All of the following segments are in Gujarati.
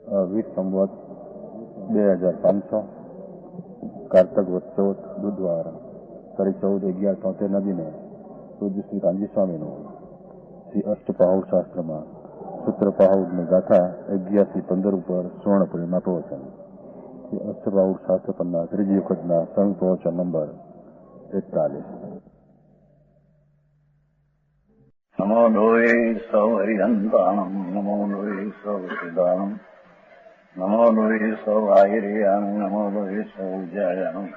20 સંવત 2500 કારતક વદ 14 બુધવાર તારીખ 14/11/73 નદીને પૂજ્ય શ્રી કાનજી સ્વામીનું શ્રી અષ્ટપાહુડ શાસ્ત્રમાં સૂત્ર પાહુડની ગાથા 11-15 ઉપર સુવર્ણ પૂર્ણિમા પ્રવચન. શ્રી અષ્ટપાહુડ શાસ્ત્ર પરના ત્રીજી વખતના સંઘ પ્રવચન નંબર 41. નમો લોહે સૌ હરિહંતાણમ, નમો લોહે સૌ સિદ્ધાણમ, નમો લોહે સૌ આયર્યાણમ, નમો લોહે સૌ જયાણમ,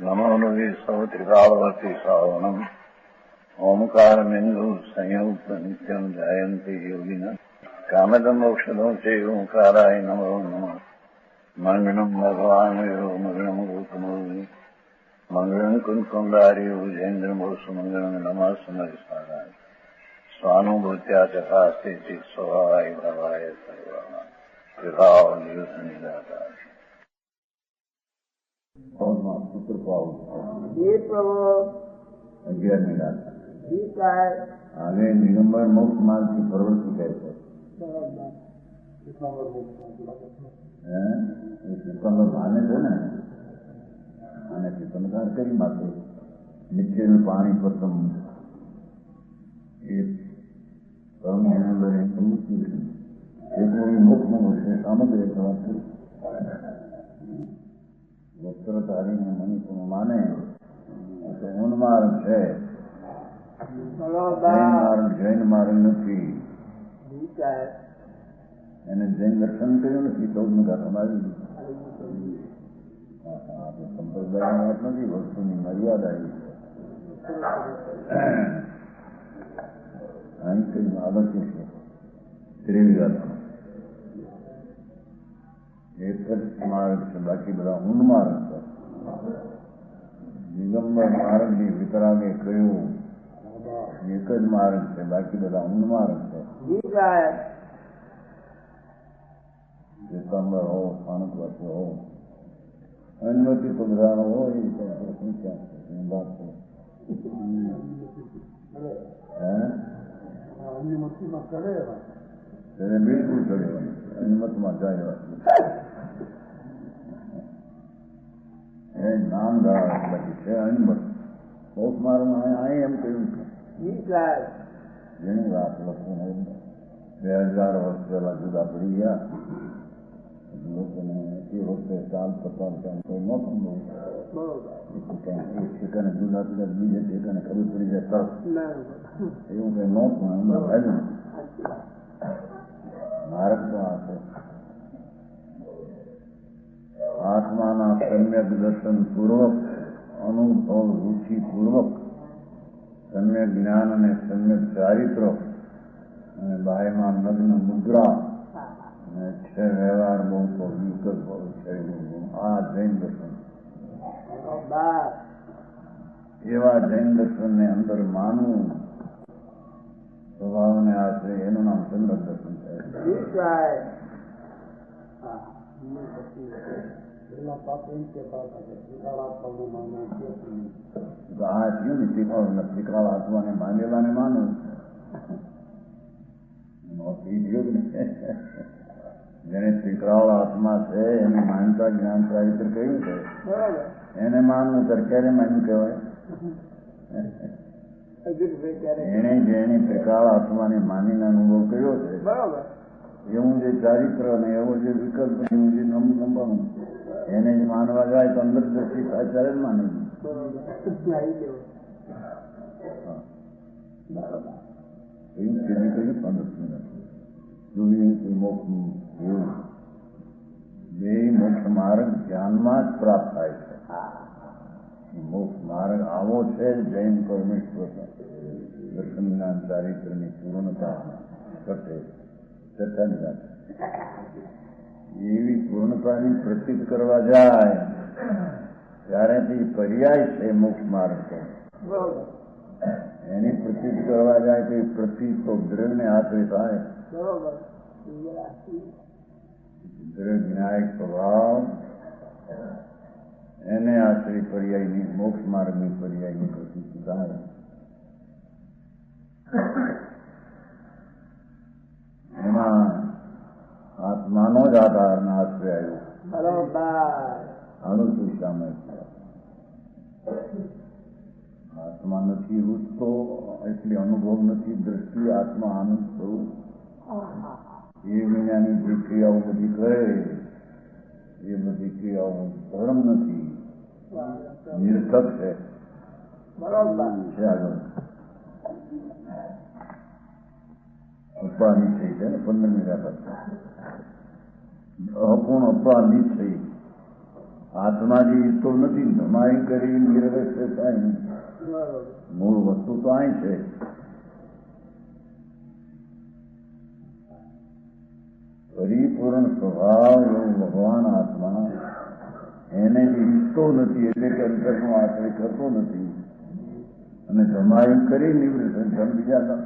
નમો લોહે સૌ ત્રિકાળવતી શ્રાવણમ. ઓમકાર બિંદુ સંયુક્ત નિત્યમ જાયંતી યોગિન કામદમ મોક્ષદો છે ઓંકારાય નમો નમઃ. મંગળમ ભગવાન મંગળમ ગૌતમોની મંગળમ કુંકુંડારી ઉજેન્દ્રમોષ મંગળમ નમઃ સમરિસ્વારાય સ્વાનુભૂત્યા ચકાસ્તે સ્વભાવાય ભવાય સર્વા પ્રભાવ નિદાતા. સૂત્ર પાહુડ 11મી ગાથા. હવે નિગંબર મોક્ષ માર્ગથી પ્રવૃત્તિ કરે છે. સિકંદર માને છે ને, અને સિકંદર કરી માટે નીચેનું પાણી પ્રથમ એ સામગ્રી વસ્ત્રધારીને મનુષ્ય માને તો ઉન્માર્ગ છે. જૈન માર્ગ નથી. એને જૈન દર્શન કર્યું નથી. 14મી ગાથામાં આવી સંપ્રદાયની વાત નથી, વસ્તુની મર્યાદા એવી છે. અહીં કઈ આવશ્યક છે. 13મી ગાથામાં એક જ માર્ગ છે, બાકી બધા ઊંડ માર્ગ છે. દિગંબર માર્ગની વિતરાગે કહ્યું એક જ માર્ગ છે, બાકી બધા ઊંડ માર્ગ છે. દિગંબર હો, સ્થાનકવાસી હો, અનુમતિ તો બધાનો હોય એને બિલકુલ ચડે અનુમતમાં જાય. એ નામ ધારા બાકી છે અનુમત. બહુ મારમાં અહીં એમ કહ્યું છે ઘણી વાત લોકો 2000 વર્ષ પહેલા જુદા પડી ગયા. લોકોને એ વખતે ચાલ પચાસ કોઈ ન સમજવું. એક ઠેકાને જુદા પીડા બીજે ઠેકાને ખબર પડી જાય તરફ એવું કઈ નહોતું. એમાં ભાઈ માર્ગ તો આ છે. આત્માના સમ્યક દર્શન પૂર્વક, અનુભવ રુચિ પૂર્વક, સમ્યક જ્ઞાન અને સમ્યક ચારિત્ર અને બાહ્યમાં નગ્ન મુદ્રા અને છે વ્યવહાર બહુ વિકલ્પ છે. આ જૈન દર્શન. એવા જૈન દર્શનને અંદર માનવું, સ્વભાવને આશરે, એનું નામ ચંદ્ર દર્શન છે. આ થયું ને ત્રિકાળ આત્માને માનેલાને માનવું. જેને ત્રિકાળ આત્મા છે એને માનતા જ્ઞાન ચારિત્ર કહ્યું છે, એને માનવું ત્યારે ક્યારે માન્યું કહેવાય? એને જેને ત્રિકાળ આત્માને માનીને અનુભવ કર્યો છે એવું જે ચારિત્ર અને એવો જે વિકલ્પ એવું જે નંબરનું એને જ માનવા જાય તો અંદર દ્રષ્ટિ થાય ત્યારે જ માને. બે મોક્ષ માર્ગ ધ્યાનમાં જ પ્રાપ્ત થાય છે. મોક્ષ માર્ગ આવો છે જૈન પરમેશ્વર દર્શન જ્ઞાન ચારિત્રની પૂર્ણતા ઘટે. એવી પૂર્ણતાની પ્રતીત કરવા જાય ત્યારેથી પર્યાય છે મોક્ષ માર્ગ છે. એની પ્રતીત કરવા જાય તો પ્રતીત તો દ્રઢને આશરે થાય. દ્રઢ ન્યાયિક સ્વભાવ એને આશરે પર્યાયની મોક્ષ માર્ગની પર્યાયની પ્રતીત થાય. એમાં આત્માનો જ આધારને આશ્રય આવ્યો. બરોબર. આનું શું સામે છે? આત્મા નથી રૂચતો એટલે અનુભવ નથી દ્રષ્ટિ. આત્મા આનંદ સ્વરૂપ. એ વિનાની જે ક્રિયાઓ બધી કરે એ બધી ક્રિયાઓ ધર્મ નથી, નિર્થક છે. બરોબર. છે આગળ અપાનિશ્ચય છે ને 15મી રાત અપૂર્ણ અપાનિશ્ચય. આત્મા જે ઈચ્છતો નથી, ધમાઈ કરી નિર્વેશ થાય. મૂળ વસ્તુ તો અહીં છે. પરિપૂર્ણ સ્વભાવ એવો ભગવાન આત્મા એને જે ઈચ્છતો નથી એટલે કે અંતરનો આશ્રય કરતો નથી અને ધમાઈ કરી નિવૃત્ત બીજા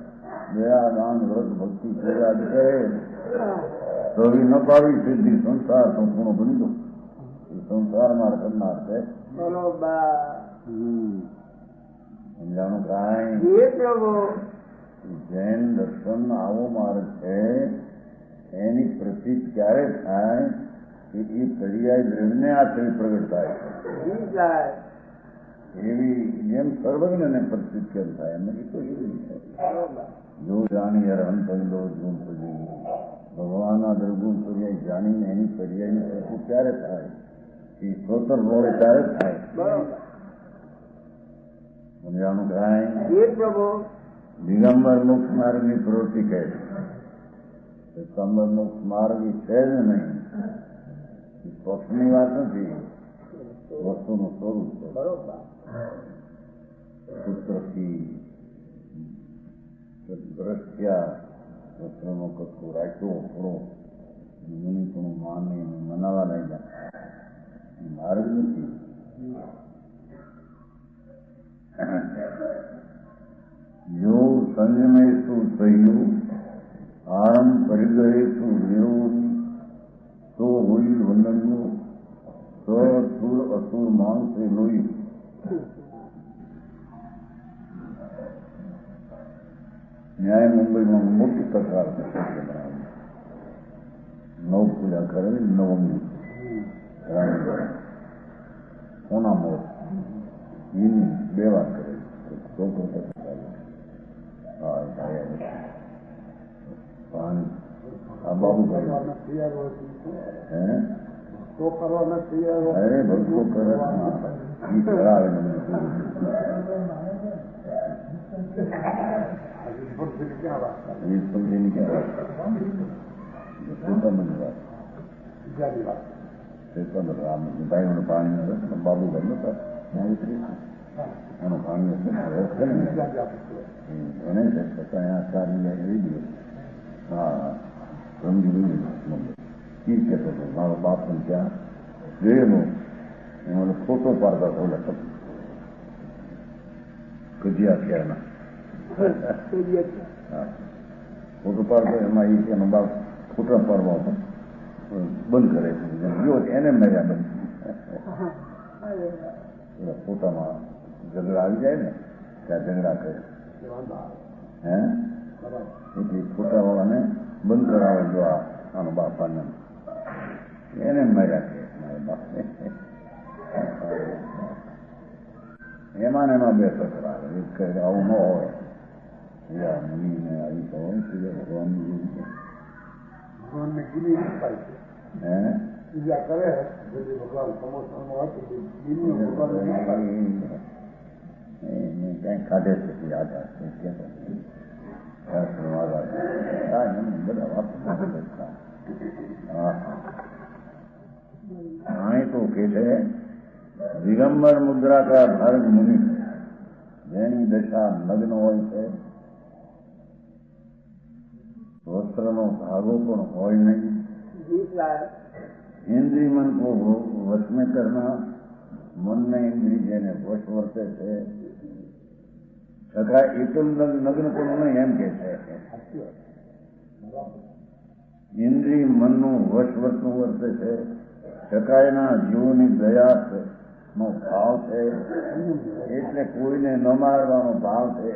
દયા દાન વ્રત ભક્તિ પૂજા કરે તો ન પાવી સિદ્ધિ સંસાર સંપૂર્ણ બની દો. સંસારમાં કરનાર છે. બરોબર. સમજાણું કાંઈ? એ પ્રભુ. જૈન દર્શન આવો માર્ગ છે. એની પ્રતીત ક્યારે થાય કે એ પર્યાય દ્રવ્યને આશ્રય પ્રગટ થાય છે. એવી જેમ સર્વજ્ઞને પ્રતીત કેમ થાય એમ એ તો એવી છે. જો જાણી યાર અંતંદો ગુણ સુધી ભગવાનના દ્રગુણ પર્યાય જાણીને એની પર્યાયની પ્રતીત ક્યારે થાય? એ સ્વતંત્ર હોય ત્યારે થાય. સમજાણું કાંઈ? એ પ્રભુ. દિગંબર મોક્ષ માર્ગની પ્રવૃત્તિ કહે છે. દિગંબર મોક્ષ માર્ગ છે જ નહીં. સ્વપ્નની વાત નથી, વસ્તુનું સ્વરૂપ છે. પુત્રથી દ્રષ્ટ્યા વસ્ત્રનો કટકો રાખ્યો થોડો મુનિપણું માને મનાવા લાગ્યા. માર્ગ નથી. જો સંયમેશુ થયું આરંભ પરિગ્રહેશુ વિરોધ તો હોય વંદન્યો સુર અસુર માણસે લોહી. ન્યાય મુંબઈમાં મોટી તકરાર છે. નવ પૂજા કરે નવમી કોના મોત એની બે વાત કરે. છોકરો પાણી આ બાબુ કરે અરે ભગવો કરે ઈ કરાવે ને સમજીને ક્યાં ભાઈઓને પાણી બાબુ ઘર નતા એનું પાણી હશે ને એને છતાં સારી એવી ગયો. હા સમજી ઈ કહેતો હતો મારો બાપ પણ ત્યાં ગયેલો એમાં ફોટો પાડતા હતા કજિયા ક્યારના ફોટો પાડતો એમાં એ એનો બાપ ફોટા પાડવા હતો બંધ કરે ગયો એને મેળ્યા બંધ. ફોટામાં ઝઘડા આવી જાય ને ત્યાં ઝઘડા કરે હે એટલે ફોટાવાળાને બંધ કરાવે. જો આનો બાપાને એને માર્યા છે મારા બાપ. એમાં ને એમાં બે તકરાર એક કહે આવું ન હોય. મુનિને આવી તો હોય છે ભગવાનની કઈ કાઢે છે આધાર બધા વાતો. અહીં તો કે છે દિગંબર મુદ્રાકાર ભારત મુનિ જેની દશા નગ્ન હોય છે, વસ્ત્રનો ધાગો પણ હોય નહીં, इंद्री मन को वश में करना, मन में इंद्री जेने वश वर्ते છે છતાં એકલ નગ્ન પણ નહીં એમ કે છે. ઇન્દ્રિય મનનું વશ વર્તનું વર્તે છે છતાં એના જીવોની દયા નો ભાવ છે એટલે કોઈને ન મારવાનો ભાવ છે.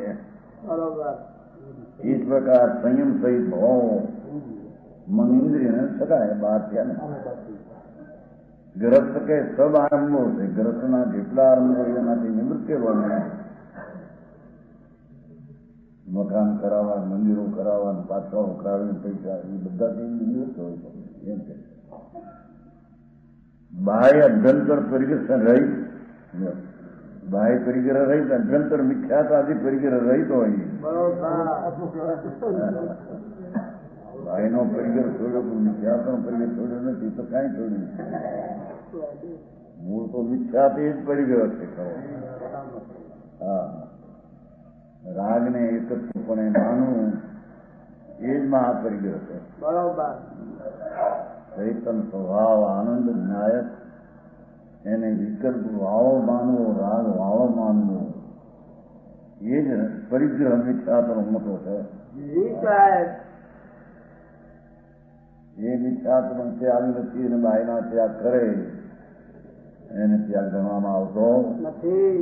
इस प्रकार संयम सहित भाव મન ઇન્દ્રિયને સગાય બહાર થયા ને ગ્રસ્ત કે સબ આરંભો છે. ગ્રસ્તના જેટલા આરંભો એનાથી નિવૃત્તિ બને. મકાન કરાવવા, મંદિરો કરાવવા, પાછળ કરાવીને પૈસા એ બધાથી નિવૃત્ત હોય છે. એમ કે બાહ્ય અભ્યંતર પરિગ્રહ રહિત, બાહ્ય પરિગ્રહ રહિત, અભ્યંતર મિથ્યાત્વાદી પરિગ્રહ રહિત હોય. બાહ્યનો પરિગ્રહ છોડ્યો પણ મિથ્યાત્વનો પરિગ્રહ છોડ્યો નથી તો કાંઈ છોડ્યું નથી. મૂળ તો મિથ્યાથી જ પરિગ્રહ છે ખરો. હા, રાગને એકત્વપણે માનવું એ જ મહાપરિગ્રહ છે. બરોબર. ચૈતન સ્વભાવ આનંદ નાયક એને વિકલ્પ વાળો માનવો, રાગ વાળો માનવો એ જ પરિગ્રહ મિથ્યાત્વનો મોટો છે. એ મિથ્યાત્વનો ત્યાગ નથી અને બાયના ત્યાગ કરે એને ત્યાગ ગણવામાં આવતો નથી.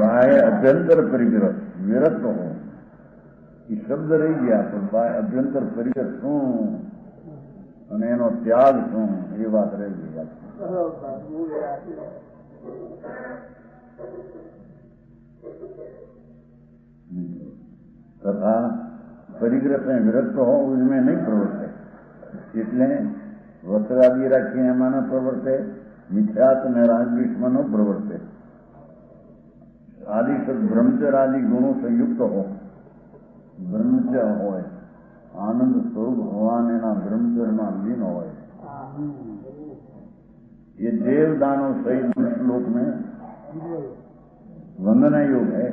બાહ્ય અભ્યંતર પરિગ્રહ વિરક્ત હો એ શબ્દ રહી ગયા તો અભ્યંતર પરિગ્રહ શું અને એનો ત્યાગ શું એ વાત રહી ગઈ. તથા પરિગ્રહ વિરક્ત હો ઉનમેં નહીં પ્રવર્તે. એટલે વસ્ત્રાદિ રાખીને એમાં ન પ્રવર્તે, મિથ્યાત અને રાજદ્વેષમાં ન પ્રવર્તે. આદિશત બ્રહ્મચર આદિ ગુણો સંયુક્ત હો, બ્રહ્મચર્ય હોય, આનંદ સ્વરૂપ હોવાને એના બ્રહ્મચર્યમાં લીન હોય. ये देव दानव सहित मनुष्य लोक में वंदना योग है.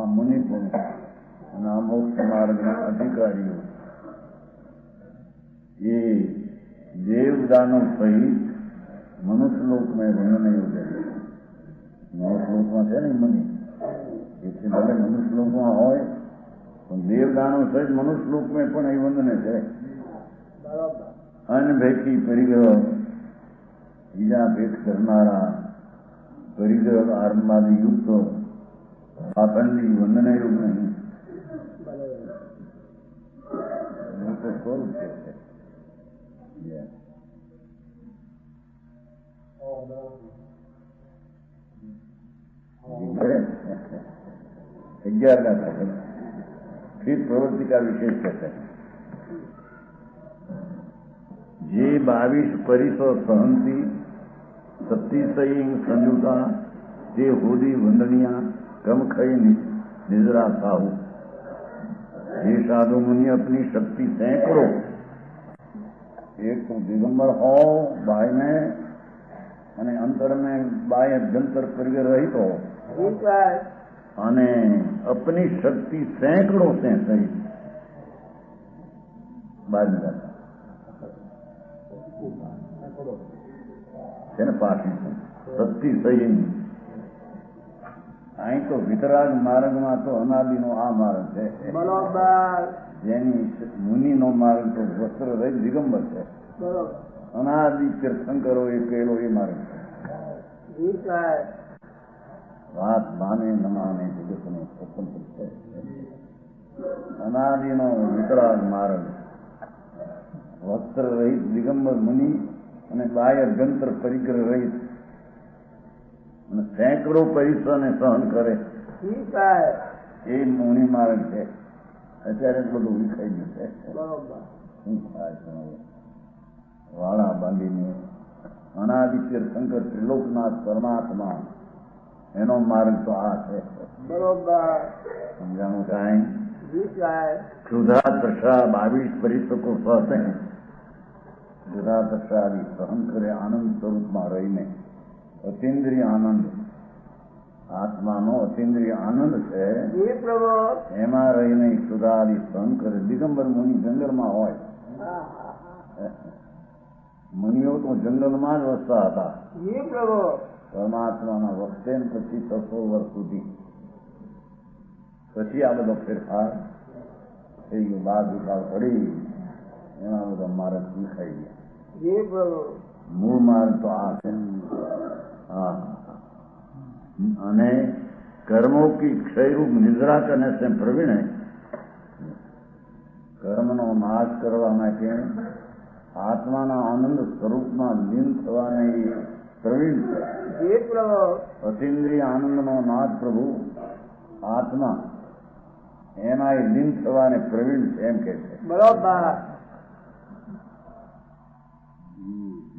मुनि पुरुष ना मोक्ष मार्ग ना अधिकारियों ये देव दानव सहित मनुष्य लोक में वंदना योग है. मनुष्य लोक में है नहीं मुनि, इससे भले मनुष्य लोक में હોય પણ દેવ દાનવ સહિત મનુષ્ય લોક में પણ એ વંદને છે. અનભેટી પરિગ્રહ બીજા ભેટ કરનારા પરિગ્રહ આરંભાદી યુક્ત પાખંડી વંદના યુગ નહીં. તો સ્વરૂપ છે. 11 फिर प्रवृत्ति का विशेष कहते हैं. જે 22 પરિસો સહનથી સતીસઈ સંયુતા તે હોદી વંદનિયા કમ ખઈ નિદ્રા સાહુ. જે સાधु मुनि अपनी शक्ति सैकड़ो, एक तो दिगंबर हो बाह्य में અને અંતર में बाह्य अभ्यंतर परिग्रह रहित हो અને अपनी शक्ति सैकड़ों से सही बाद में जाता છે ને પાછી સત્ય સહી. અહીં તો વિતરાગ માર્ગમાં તો અનાદિનો આ માર્ગ છે. જેની મુનિનો માર્ગ તો વસ્ત્ર રહિત દિગંબર છે. અનાદિ તીર્થંકરો એ કહેલો એ માર્ગ છે. વાત માને ન માને જગતને સ્વતંત્ર છે. અનાદિનો વિતરાગ માર્ગ વસ્ત્ર રહિત દિગંબર મુનિ અને બાહ્ય અભ્યંતર પરિગ્રહ રહિત અને સેંકડો પરિશ્રમને સહન કરે એ મુનિ માર્ગ છે. અત્યારે બધું વિખાઈ ગયું છે. શું થાય વાળા બાંધીને અનાદિ તીર્થંકર ત્રિલોકનાથ પરમાત્મા એનો માર્ગ તો આ છે. સમજાણું કાંઈ? क्षुधा तृषा 22 परिसो को सहते हैं. क्षुधा तृषा आदि सहन करे आनंद स्वरूपમાં રહીને અતિન્દ્રિય આનંદ આત્માનો અતિન્દ્રિય આનંદ છે એમાં રહીને ક્ષુધા આદિ સહન કરે. દિગંબર મુનિ જંગલમાં હોય. મુનિઓ તો જંગલમાં જ વસતા હતા. પરમાત્માના વખતે પછી 600 વર્ષ સુધી પછી આ બધો ફેરફાર થઈ ગયો. બાર દુકાળ પડી એમાં બધો માર્ગ દેખાઈ ગયા. મૂળ માર્ગ તો આ છે. હા, અને કર્મો की ક્ષયરૂપ નિદ્રા કરને से પ્રવીણ કર્મનો નાશ કરવા માટે આત્માના આનંદ સ્વરૂપમાં લીન થવાને એ પ્રવીણ છે. જી પ્રભુ. અતિન્દ્રિય આનંદનો નાથ પ્રભુ આત્મા એના એ લીન થવાને પ્રવીણ છે એમ કે છે. બરોબર.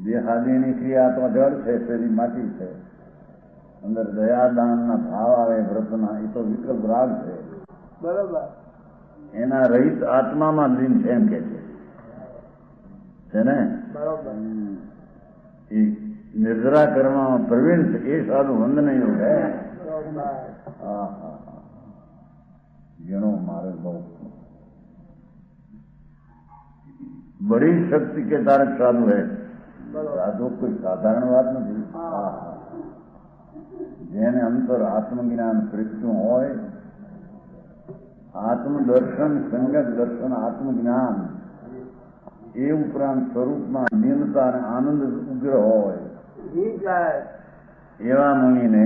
દેહાદીની ક્રિયા તો જળ છે, શરીર માટી છે. અંદર દયાદાનના ભાવ આવે વ્રતના, એ તો વિકલ્પ રાગ છે. બરોબર. એના રહિત આત્મામાં લીન છે એમ કે છે ને. બરોબર. એ નિર્જરા કર્મમાં પ્રવીણ છે એ સાધુ વંદન યોગ હે. બરોબર. હા હા હા, જેનો મારે બહુ बड़ी शक्ति के धारक साधु है. साधु कोई साधारण बात नहीं. જેને અંતર આત્મજ્ઞાન પ્રગટ્યું હોય, આત્મદર્શન, સંગત દર્શન, આત્મજ્ઞાન એ ઉપરાંત સ્વરૂપમાં લીનતા અને આનંદ ઉગ્ર હોય જી સાહેબ. એવા મુનિને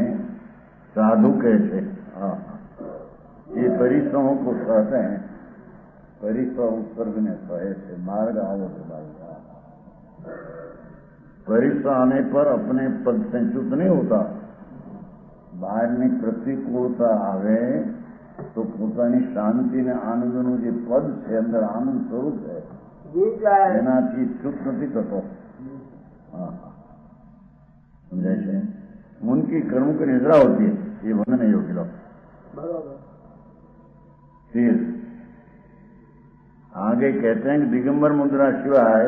સાધુ કહે છે. એ પરિશ્રમો को कहते हैं, परिश्रम उत्सर्ग ने कहे थे मार्ग आओ तो भाई. परिश्रम आने पर अपने पद से च्युत नहीं होता. બહારની પ્રતિકૂળતા આવે તો પોતાની શાંતિ ને આનંદનું જે પદ છે, અંદર આનંદ સ્વરૂપ છે, જી સાહેબ. એનાથી ચ્યુત નથી થતો. समझाए છે. उनकी कर्म की निद्रा होती है, ये वंदन योगी लोग. बरोबर. फिर आगे कहते हैं कि दिगंबर मुद्रा सिवाय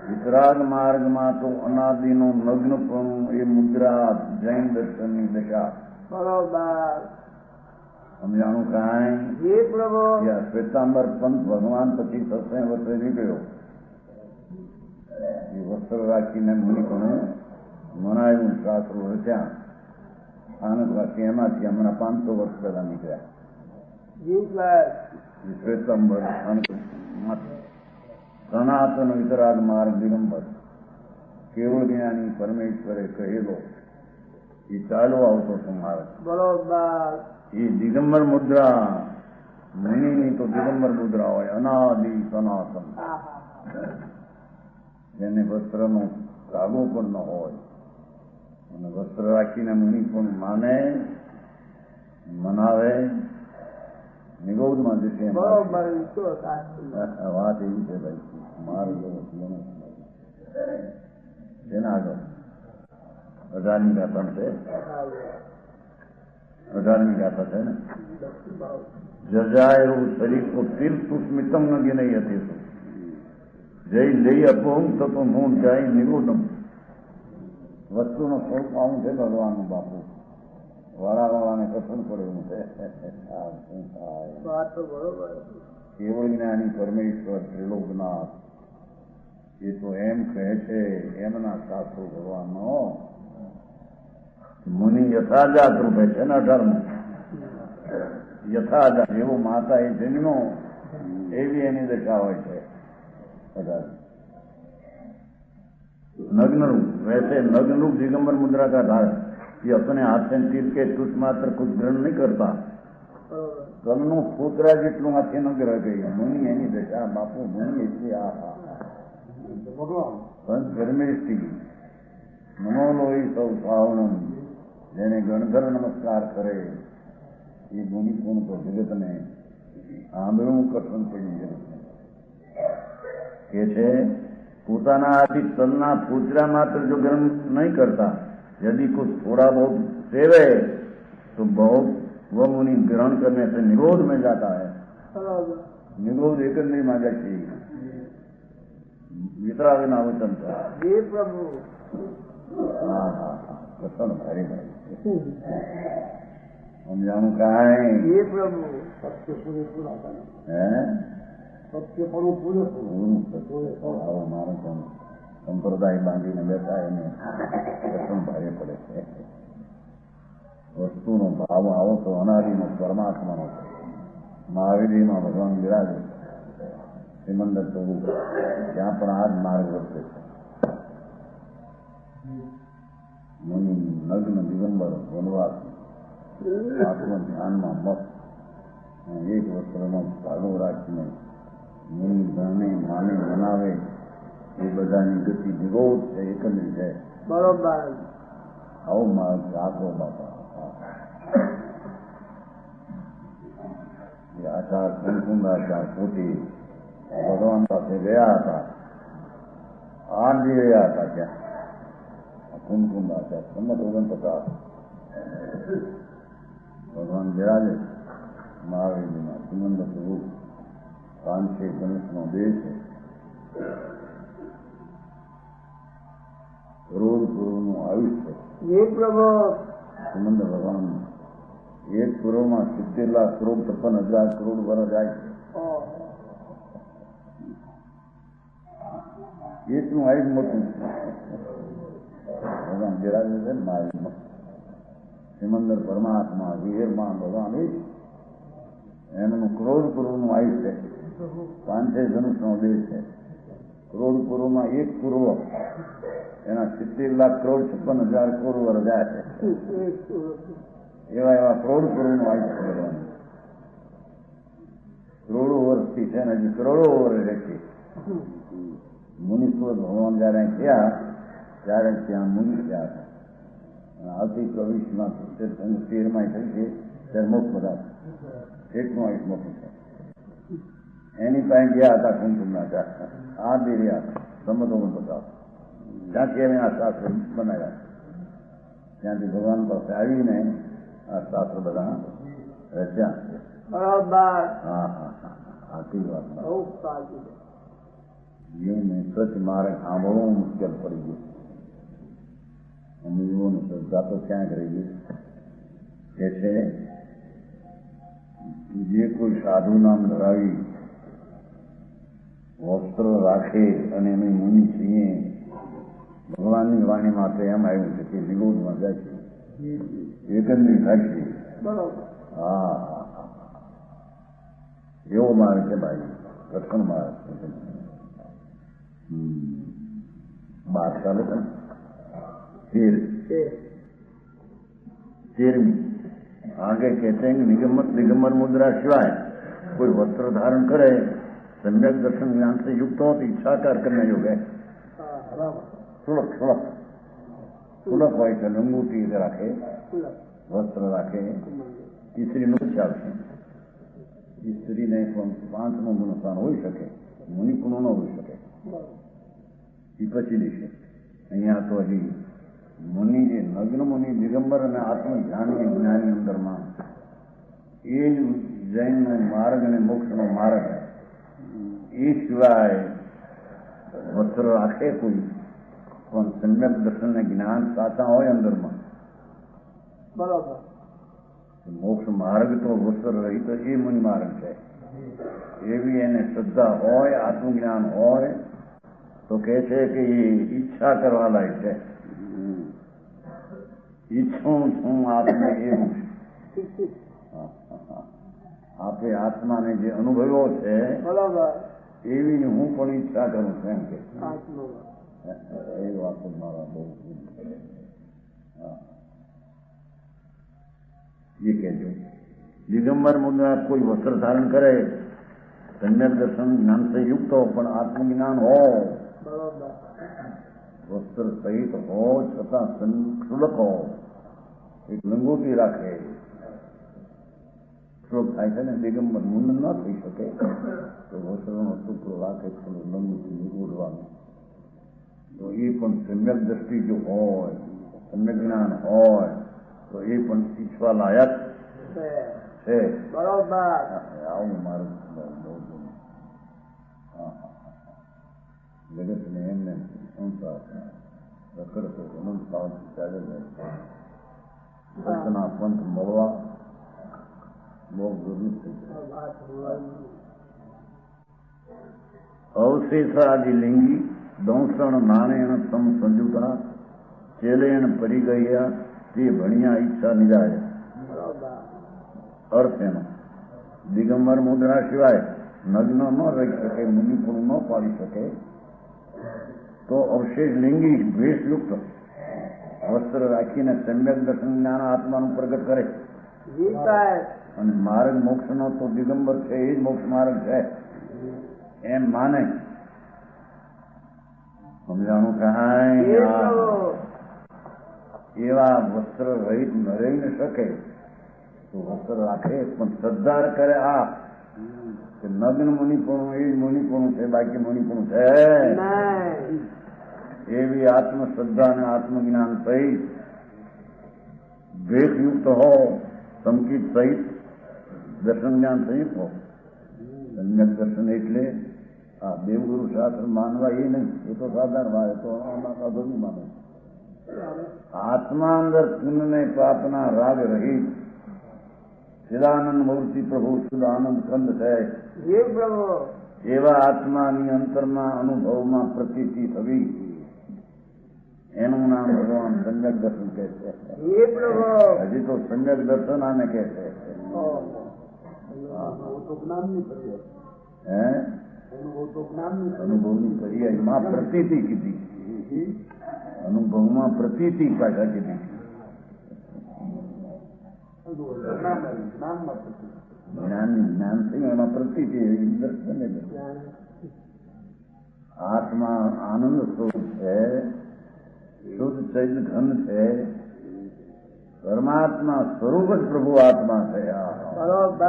વિતરાગ માર્ગમાં તો અનાદિનો નગ્નપણું એ મુદ્રા જૈન દર્શનની દશા. બરોબર. સમજાણું કાંઈ? જી પ્રભુ. શ્વેતાંબર પંથ ભગવાન પછી 700 વર્ષે નીકળ્યો. એ વસ્ત્ર રાખીને મુનિપણું મનાયું, શાસ્ત્રો રચ્યા, સ્થાનક રાખી, એમાંથી હમણાં 500 વર્ષ પહેલા નીકળ્યા. જી સાહેબ. શ્વેતાંબર સ્થાનક સનાતન વિતરાગ માર્ગ દિગંબર કેવળ જ્ઞાની પરમેશ્વરે કહેલો એ ચાલો આવતો તમારે. બરોબર. એ દિગંબર મુદ્રા મુનિની તો દિગંબર મુદ્રા હોય, અનાદિ સનાતન, જેને વસ્ત્રનો કાગો પણ ન હોય અને વસ્ત્ર રાખીને મુનિ પણ માને, મનાવે, નિગૌધમાં જશે. બરોબર. વાત એવી છે ભાઈ, મારું જેના આગળ 18મી ગાથા છે. 18મી ગાથા છે ને. જજાયરું શરીર કો તીર્થ સ્મિતમ ન ગિનઈ હતી જય જય અપોમ તતો મૂળ જાય નિરોધમ. વસ્તુનો સ્વરૂપ આવું છે ભગવાનનું. બાપુ વાળાવાળાને કસન પડે એવું છે. કેવળ જ્ઞાની પરમેશ્વર ત્રિલોકનાથ એ તો એમ કહે છે, એમના શાસ્ત્રો ભગવાનનો મુનિ યથાજાત રૂપે છે ને. 18માં યથાજાત, એવો માતા એ જન્મો એવી એની દશા હોય છે. 18 नग्न रूप. वैसे नग्न रूप दिगंबर मुद्रा का धार ये अपने हाथ से तीर के तुष मात्र कुछ ग्रहण नहीं करता. કલનું ફૂતરા જેટલું હાથે ન ગ્રહ ગઈ. મુનિ એની દશા. બાપુ મુનિ એટલે આ પંચ ધર્મેષ્ટિ મનોલોહી સૌ સાવનમ, જેને ગણધર નમસ્કાર કરે એ મુનિ કોણ તો જગતને આંબળું કસન પડી જગતને કે છે. પોતાના આથી તલના ફૂતરા માત્ર જો ગ્રહણ નહીં કરતા, यदि कुछ थोड़ा बहुत सेवे तो बहुत वह मुनि ग्रहण करने से निरोध में जाता है. निरोध एकंदरी माजा चाहिए. वितरागना वचन था. जी प्रभु. हाँ हाँ हाँ, कसन भारी भाई हम जानू कहा है. जी प्रभु. है सत्य पड़ो पूरे મારો સંપ્રદાય બાંધીને બેઠા એને કસમ ભારે પડે છે. વસ્તુનો ભાવ આવો તો અનાદિનો પરમાત્માનો છે. મહાવીરમાં ભગવાન બિરાજે સિમંદર પ્રભુ, ત્યાં પણ આ જ માર્ગ વર્તે છે. મુનિ નગ્ન દિગંબર વનવાસ આત્મધ્યાનમાં મત એક વસ્ત્રનો ભાડો રાખીને મુનિ ધરને માને મનાવે એ બધાની ગતિ વિરોધ છે, એકલી છે. બરોબર. આવો માર્ગ રાખો બાપા. એ આચાર કુમકુંદાચાર પોતે ભગવાન પાસે ગયા હતા. આરજી રહ્યા હતા ત્યાં કુમકુંદાચાર સંમત 49. ભગવાન બિરાજે મહાવીરના સુમંદર સ્વરૂપ. 500 ધનુષનો દેહ છે. કરોડ કરોડનું આયુષ્ય જે પ્રભુ. સુમંદર ભગવાન એક કરોડમાં 70 લાખ કરોડ 56,000 કરોડ વર્ષ જાય છે. એટલું આયુષ મોટું ભગવાન બિરાજે છે ને મહાવીરમાં. સિમંદર પરમાત્મા વિહેરમાં ભગવાન એમનું કરોડ કરોડનું આયુષ્ય છે. 500 ધનુષનો દેહ છે. કરોડ કરોડમાં 1 કરોડ એના 70 લાખ કરોડ 56,000 કરોડ વર્ષ જાય છે. એવા એવા કરોડ કરોડનું આયુષ્ય ભગવાન. કરોડો વર્ષથી છે ને હજી કરોડો વર્ષ રહેશે. મુનિશ્વર ભગવાન જયારે થયા ત્યારે ત્યાં મુનિ થયા હતા. આવતી 24માં 13માં થઈ છે ત્યારે મોક્ષ બધા એકનું આયુષ મોટું છે. એની પાસે ગયા હતા કુમકુંડના ચાર આ દે રહ્યા સંમતો બધા ત્યાંથી એને આ શાસ્ત્ર બનાવ્યા. ત્યાંથી ભગવાન પાસે આવીને આ શાસ્ત્ર બધા રચ્યા. બરોબર. હા હા હા આટલી વાત બહુ સાચું. જીવને સચ મારે સાંભળવું મુશ્કેલ પડી ગયું. અમે જીવોને શ્રદ્ધા તો ક્યાંક રહી ગઈ કે છે જે કોઈ સાધુ નામ ધરાવી વસ્ત્ર રાખે અને અમે મુનિ છીએ. ભગવાનની વાણી માટે એમ આવ્યું છે કે વિરોધમાં જાય છે, એકંદરી થાય છે. બરોબર. હા હા હા એવો માર્ગ છે ભાઈ, કઠણ માર્ગ છે. 12 ચાલે છે ને 13મી आगे कहते हैं कि निगमर मुद्रा सिवाय कोई वस्त्र धारण करे सम्यक दर्शन ज्ञान से युक्त हो तो इच्छाकार करने योग्य है. सुलभ सुलभ सुलभ હોય છે. લંગોટી રાખે, વસ્ત્ર રાખે, સ્ત્રીનું ચાલશે. સ્ત્રીને પણ 5નું ગુણસ્થાન હોઈ શકે, મુનિપુણું ન હોઈ શકે. એ પછી લેશે. અહીંયા તો હજી મુનિ જે નગ્ન મુનિ દિગંબર અને આત્મધ્યાની જ્ઞાની અંદરમાં એ જ જૈનનો માર્ગ અને મોક્ષનો માર્ગ. એ સિવાય વસ્ત્ર રાખે કોઈ પણ સમ્યક દર્શન જ્ઞાન સાચા હોય અંદરમાં. બરોબર. મોક્ષ માર્ગ તો વસ્ત્ર રહિત એ મુનિ માર્ગ છે. એવી એને શ્રદ્ધા હોય, આત્મજ્ઞાન હોય તો કહે છે કે એ ઈચ્છા કરવા લાયક છે. ઈચ્છું છું આપને એવું છે. આપે આત્માને જે અનુભવ્યો છે બરોબર. એવી હું પણ ઈચ્છા કરું છું એમ કે એ વાત મારા બહુ એ કહેજો. દિગંબર મુદ્રા કોઈ વસ્ત્ર ધારણ કરે, સમ્યક દર્શન જ્ઞાન સે યુક્ત હો પણ આત્મજ્ઞાન હો, વસ્ત્ર સહિત હો છતાં ક્ષુલક હો, એક લંગોટી રાખે. શ્લોક થાય છે ને દિગંબર મુંડન ન થઈ શકે તો વસ્ત્રનો ટુકડો રાખે, લંગોટી ઓઢવાનું. તો એ પણ સમ્યક દ્રષ્ટિ જો હોય, સમ્યક જ્ઞાન હોય તો એ પણ ઈચ્છવા લાયક છે. બરોબર. આવું મારું જગતને એમને સંસાર રખડતો અનંત ભાવથી ચાલે જાય. ભક્તના પંથ મળવા બહુ જરૂર થઈ જાય. અવશેષાદિ લિંગી દંસણ નાણેણ સમ સંજુતા ચેલેણ પરિગયા તે ભણ્યા ઈચ્છા નિજાય. અર્થ એનો દિગંબર મુદ્રા સિવાય નગ્ન ન રહી શકે, મુનિપુણ ન પાડી શકે તો અવશેષ લિંગી ભેષયુક્ત વસ્ત્ર રાખીને સમ્યક દર્શન જ્ઞાન આત્માનું પ્રગટ કરે જી સાહેબ અને માર્ગ મોક્ષનો તો દિગંબર છે, એ જ મોક્ષ માર્ગ છે એમ માને. સમજાણું જી કાંઈ પ્રભુ એવા વસ્ત્ર રહિત ન રહી ન શકે તો વસ્ત્ર રાખે પણ શ્રદ્ધા કરે આ કે નગ્ન મુનિપણું એ જ મુનિપણું છે, બાકી મુનિપણું છે નહીં. એવી આત્મશ્રદ્ધા અને આત્મજ્ઞાન સહિત દ્વેષયુક્ત હો, સંકિત સહિત દર્શન જ્ઞાન સહિત હો. સમ્યક દર્શન એટલે આ દેવગુરુ શાસ્ત્ર માનવા એ નહીં, એ તો સાધારણ વાત, એ તો આમાં કાઢો નહીં માને. આત્મા અંદર પુણ્ય પાપના રાગ રહિત ચિદાનંદ મૂર્તિ પ્રભુ શુદ્ધ આનંદ કંદ છે જી પ્રભુ એવા આત્માની અંતરમાં અનુભવમાં પ્રતીતિ થવી, એનું નામ ભગવાન સમ્યક દર્શન કહે છે. જી પ્રભુ હજી તો સમ્યક દર્શન આને કહે છે. હે અનુભવની પર્યાયમાં પ્રતીતિ કીધી, અનુભવમાં પ્રતીતિ પાછા કીધી. જ્ઞાન થયું એમાં પ્રતીતિ દર્શન. આત્મા આનંદ સ્વરૂપ છે, શુદ્ધ ચૈત ઘન છે, પરમાત્મા સ્વરૂપ જ પ્રભુ આત્મા છે. બરોબર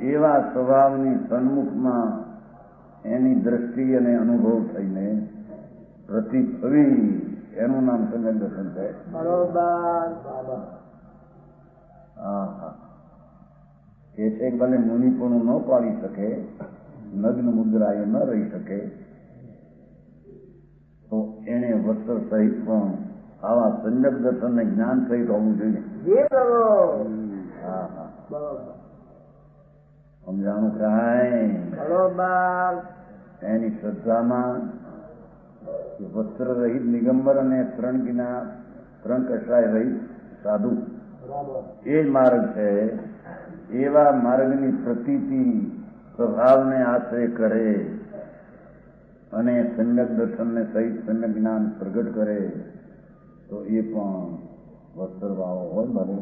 એવા સ્વભાવની સન્મુખમાં એની દ્રષ્ટિ અને અનુભવ થઈને પ્રતિફવી, એનું નામ સમ્યક દર્શન છે. બરોબર એ છે ભલે મુનિપણું ન પાડી શકે, નગ્ન મુદ્રાએ ન રહી શકે, તો એને વસ્ત્ર સહિત પણ આવા સમ્યક દર્શન ને જ્ઞાન સહિત હોવું જોઈએ. જી પ્રભુ બરોબર સમજાણું કાંઈ? બરોબર એની શ્રદ્ધામાં વસ્ત્ર રહિત નિગંબર અને ત્રણ કષાય રહિત સાધુ એ જ માર્ગ છે. એવા માર્ગની પ્રતીતિ સ્વભાવને આશ્રય કરે અને સમ્યક દર્શનને સહિત સમ્યક જ્ઞાન પ્રગટ કરે તો એ પણ વસ્ત્ર વાળો હોય ભલે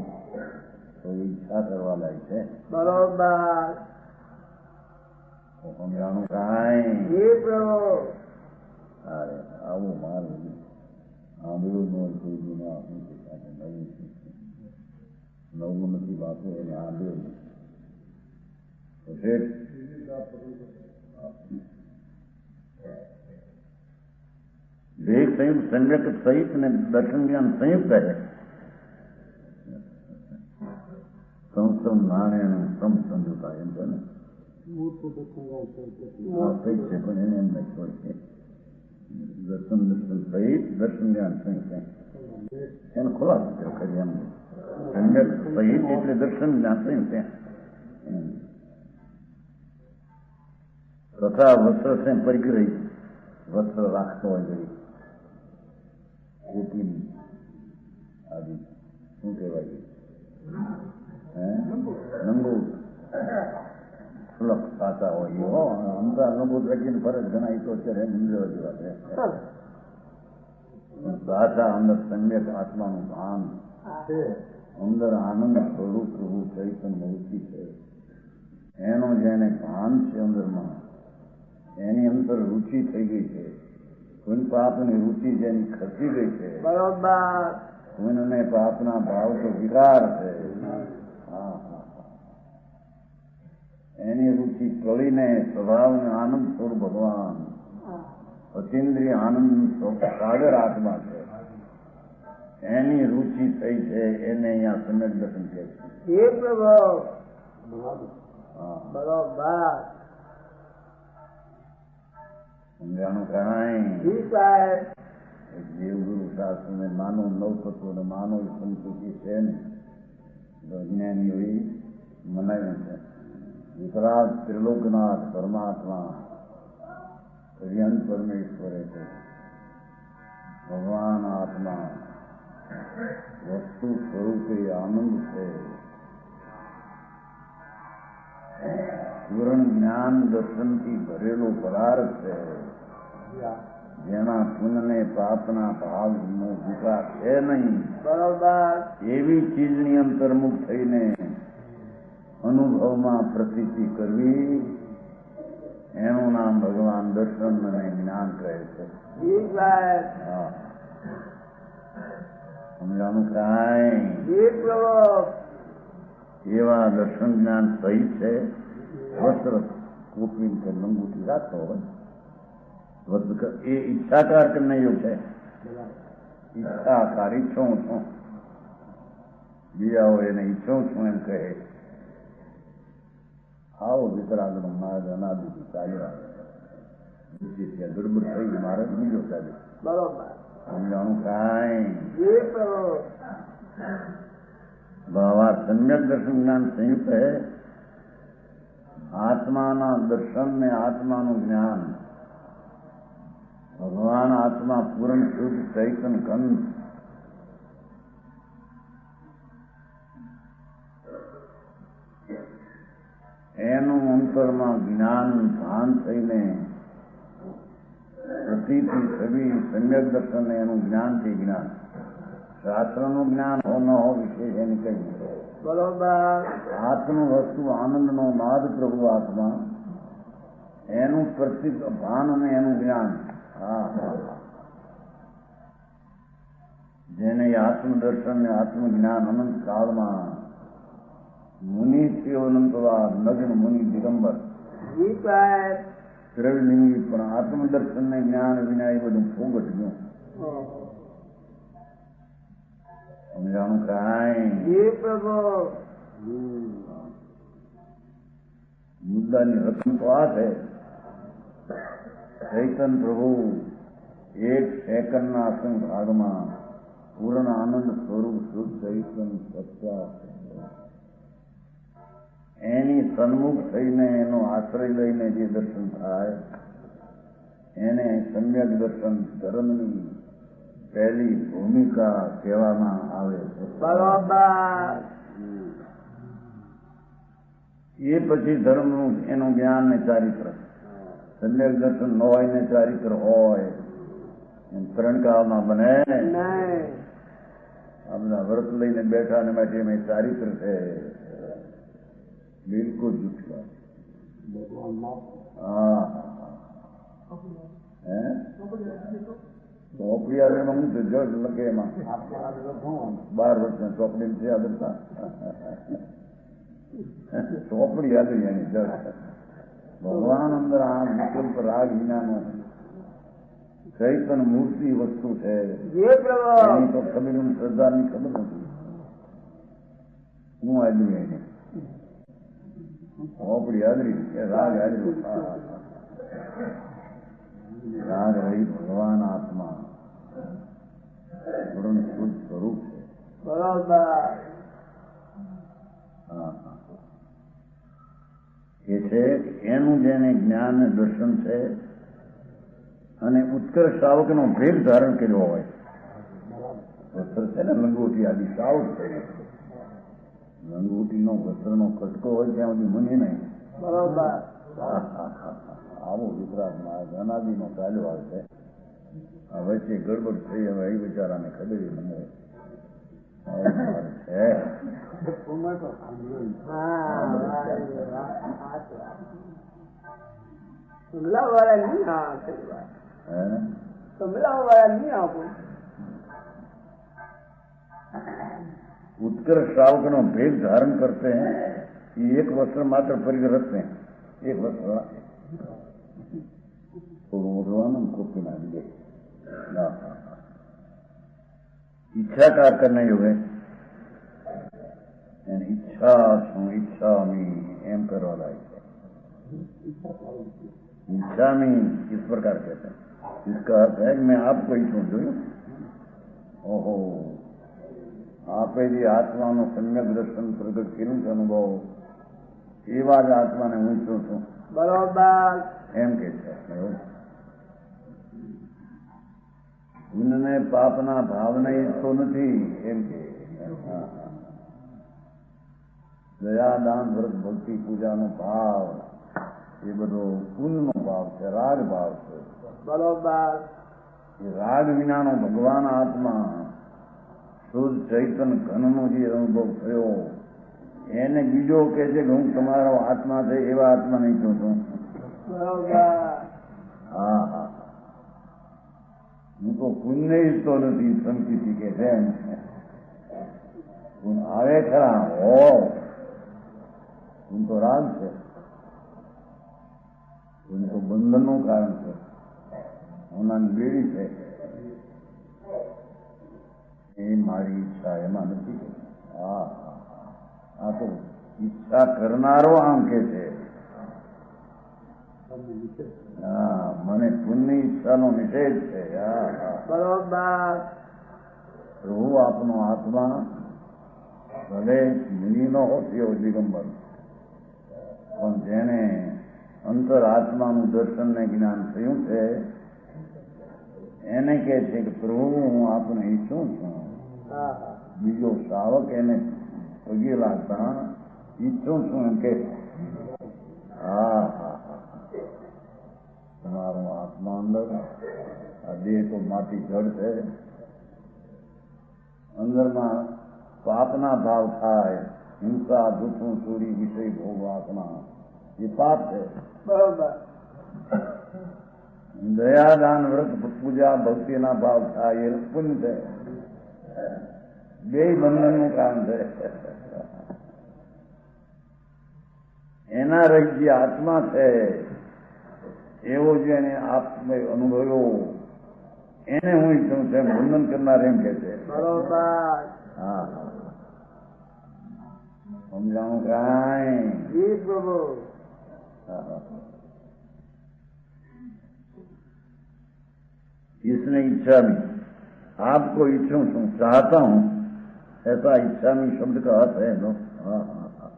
તો એ ઈચ્છા કરવા લાયક છે. બરોબર સમજાણું કાંઈ? જી પ્રભુ અરે આવું મારું સાંભળ્યું ન હોય કોઈ દુનિયા નવું નથી વાંચું એને સાંભળ્યું તો શેઠ બે સંયુક્ત સંજક સહિત ને દર્શન જ્ઞાન સંયુક્ત છે. સંસ્કૃત નાણ્યનું સમ સમજતા એમ છે ને સહિત છે પણ એને એમ નહીં હોય છે. દર્શન સહિત દર્શન જ્ઞાન સંયુક્ત એનો ખુલાસો કર્યો કરી એમ સંજક સહિત એટલે દર્શન જ્ઞાન સંયુક્ત તથા વસ્ત્ર છે પરિગ્રહી વસ્ત્ર રાખતો હોય ગઈ ગોપી આદિ શું કહેવાય લંગોટ સુલભ સાચા હોય એવો અમતા લંગોટ રાખીને ફરજ ગણાય તો અત્યારે મંદિર વાત સાચા અંદર સમ્યક આત્માનું ભાન અંદર આનંદ સ્વરૂપ પ્રભુ ચૈતન્ય મૂર્તિ છે એનો જેને ભાન છે અંદરમાં એની અંદર રુચિ થઈ ગઈ છે. કોઈ પાપની રુચિ જેની ખસી ગઈ છે, બરોબર કોઈને પાપના ભાવ તો વિકાર છે, એની રુચિ ટળીને સ્વભાવને આનંદ સ્વરૂપ ભગવાન અતિન્દ્રિય આનંદ સાગર આત્મા છે એની રુચિ થઈ છે એને અહીંયા સમ્યક દર્શન કહે છે. હે પ્રભુ બરોબર સમજાણું કાંઈ? જી સાહેબ દેવગુરુ શાસ્ત્ર ને માનો નવતત્વ ને માનો સંસ્કૃતિ છે ને અજ્ઞાનીઓ મનાવ્યું છે. વિતરાગ ત્રિલોકનાથ પરમાત્મા હરિયન પરમેશ્વરે છે ભગવાન આત્મા વસ્તુ સ્વરૂપે આનંદ છે. પૂર્ણ જ્ઞાન દર્શનથી ભરેલો પદાર્થ છે. જેના પુણ્યને પાપના ભાવનો વિકાસ છે નહીં, બરોબર. એવી ચીજની અંતર્મુખ થઈને અનુભવમાં પ્રતીતિ કરવી, એનું નામ ભગવાન દર્શન અને જ્ઞાન કહે છે. જી સાહેબ. હા, સમજાનું કાંઈ જી પ્રભુ. એવા દર્શન જ્ઞાન સહિત છે. વસ્ત્ર કોપી કે લંગુટી રાખતો હોય એ ઈચ્છાકાર કે નહીં છે. ઈચ્છાકાર ઈચ્છું છું, બીજા હોય એને ઈચ્છું છું એમ કહે. આવો વિતરાગનો માર્ગ અનાદિથી ચાલ્યો આવે. ત્યાં ગડબડ થઈ મારે બીજો ચાલે. બરોબર. સમજાણું કાંઈ જી પ્રભુ. બાવા સમ્યક દર્શન જ્ઞાન સંયુક્ત હે. આત્માના દર્શન ને આત્માનું જ્ઞાન. ભગવાન આત્મા પૂર્ણ શુદ્ધ ચૈતન કંદ. એનું અંતરમાં જ્ઞાન ભાન થઈને પ્રતીતિ છબી સમ્યક દર્શન એનું જ્ઞાનથી જ્ઞાન. શાસ્ત્રનું જ્ઞાન હો ન હો વિશેષ એની કઈ બરોબર. આત્મનું વસ્તુ આનંદનો નાદ પ્રભુ આત્મા, એનું પ્રતિક ભાન અને એનું જ્ઞાન. જેને આત્મદર્શન ને આત્મજ્ઞાન અનંત કાળમાં મુનિથી અનંતવા નગ્ન મુનિ દિગંબર જી સાહેબ. ત્રિલિંગી પણ આત્મદર્શન ને જ્ઞાન વિના એ બધું ફોગટ ગયું. સમજાણું કાંઈ જી પ્રભુ. મુદ્દાની રકમ તો આ છે. ચૈતન પ્રભુ એક સેકન્ડના અસંગ ભાગમાં પૂર્ણ આનંદ સ્વરૂપ શુદ્ધ ચૈતન સત્તા એની સન્મુખ થઈને એનો આશ્રય લઈને જે દર્શન થાય એને સમ્યક દર્શન ધર્મની પહેલી ભૂમિકા કહેવામાં આવે છે. બરોબર. એ પછી ધર્મનું એનું જ્ઞાન ને ચારિત્ર. સમ્યક દર્શન ન હોય ને ચારિત્ર હોય એમ ત્રણકાળમાં બને. નહીં. આ બધા વ્રત લઈને બેઠા ને માટે એમ ચારિત્ર છે. બિલકુલ જૂઠી વાત. હા, હે ચોપડી આવે એમાં હું જજ લખે એમાં 12 વર્ષના ચોપડી છે આદરતા ચોપડી આદરી એની જજ. ભગવાન અંદર આ વિકલ્પ રાગ વિનાનો ચૈતન મૂર્તિ વસ્તુ છે. જી પ્રભુ. એની તો ખબર શ્રદ્ધાની ખબર નથી. હું આદરી એને ચોપડી આદરી કે રાગ આદરી. રાગ રહી ભગવાન આત્મા પૂર્ણ શુદ્ધ સ્વરૂપ છે. બરોબર. એ છે એનું જેને જ્ઞાન અને દર્શન છે અને ઉત્કર્ષ શ્રાવકનો ભેદ ધારણ કર્યો હોય. વસ્ત્ર છે ને લંગોટી આદિ શ્રાવક છે. લંગોટીનો વસ્ત્રનો કટકો હોય ત્યાં સુધી મુનિ નહીં. બરોબર. આવો વિતરાગ માર્ગ અનાદિનો ચાલ્યો આવશે. આ વચ્ચે ગડબડ થઈ હવે એ બિચારાને ખબર મને છે. કમલાવાળા નહીં આવશે. કમલાવાળા નહીં આવું. उत्कर्ष श्रावकनो भेद धारण करते हैं. ये एक वस्त्र मात्र परिग्रह रखते हैं. एक वस्त्र भगवान को ना दिए. ઈચ્છાકાર કરને યોગે ઈચ્છામી એમ કરવા લાગે છે. ઈચ્છામી इस प्रकार कहते हैं. इसका अर्थ है मैं आपको ઈચ્છું જોયું. ઓહો, આપે જે આત્માનું સમ્યક દર્શન પ્રગટ કર્યું છે અનુભવ, એવા જ આત્માને હું ઈચ્છું છું. બરોબર. એમ કે છે. પુણ્યને પાપના ભાવને ઈચ્છતો નથી એમ કે. દયા, દાન, વ્રત, ભક્તિ, પૂજાનો ભાવ એ બધો પુણ્યનો ભાવ છે, રાગ ભાવ છે. બરોબર. એ રાગ વિનાનો ભગવાન આત્મા શુદ્ધ ચૈતન ઘનનો જે અનુભવ થયો એને બીજો કે છે કે હું તમારો આત્મા છે એવા આત્મા નહીં જોતો. બરોબર. હા હા, હું તો પુણ્ય ઈચ્છતો નથી, સંકિતિ કે છે પુણ્ય આવે ખરા હો, પુણ્ય તો રાગ છે, પુણ્ય તો બંધનનું કારણ છે, હોનાની બેડી છે. એ મારી ઈચ્છા એમાં નથી. હા, આ તો ઈચ્છા કરનારો આમ કે છે. હા, મને પુણ્ય ઈચ્છાનો નિષેધ છે. હા હા, બરોબર. પ્રભુ આપનો આત્મા ભલે મુનિ નો હોતી દિગંબર, પણ જેને અંતર આત્માનું દર્શન ને જ્ઞાન થયું છે એને કહે છે કે પ્રભુ હું આપને ઈચ્છું છું. હા હા. બીજો શ્રાવક એને પગે લાગતા ઈચ્છું છું એમ કે. હા હા હા, તમારો આત્મા અંદર, આ દેહ તો માટી જડ છે, અંદરમાં પાપના ભાવ થાય, હિંસા, દુઃખું, ચોરી, વિષય ભોગ વાસના, એ પાપ છે. બરોબર. દયાદાન, વ્રત, પૂજા, ભક્તિના ભાવ થાય એ પુણ્ય છે. બે બંધનનું કારણ છે. એના રહી જે આત્મા છે એવો જેને આત્મ અનુભવ્યો એને હું ઈચ્છું છે, બંધન કરનાર એમ કે છે. બરોબર. હા, સમજાણું કાંઈ? જી પ્રભુ. इसने इच्छा में आपको इच्छुं છું, चाहता हूं, ऐसा इच्छा में शब्द का अर्थ है नो. हाँ हाँ हाँ,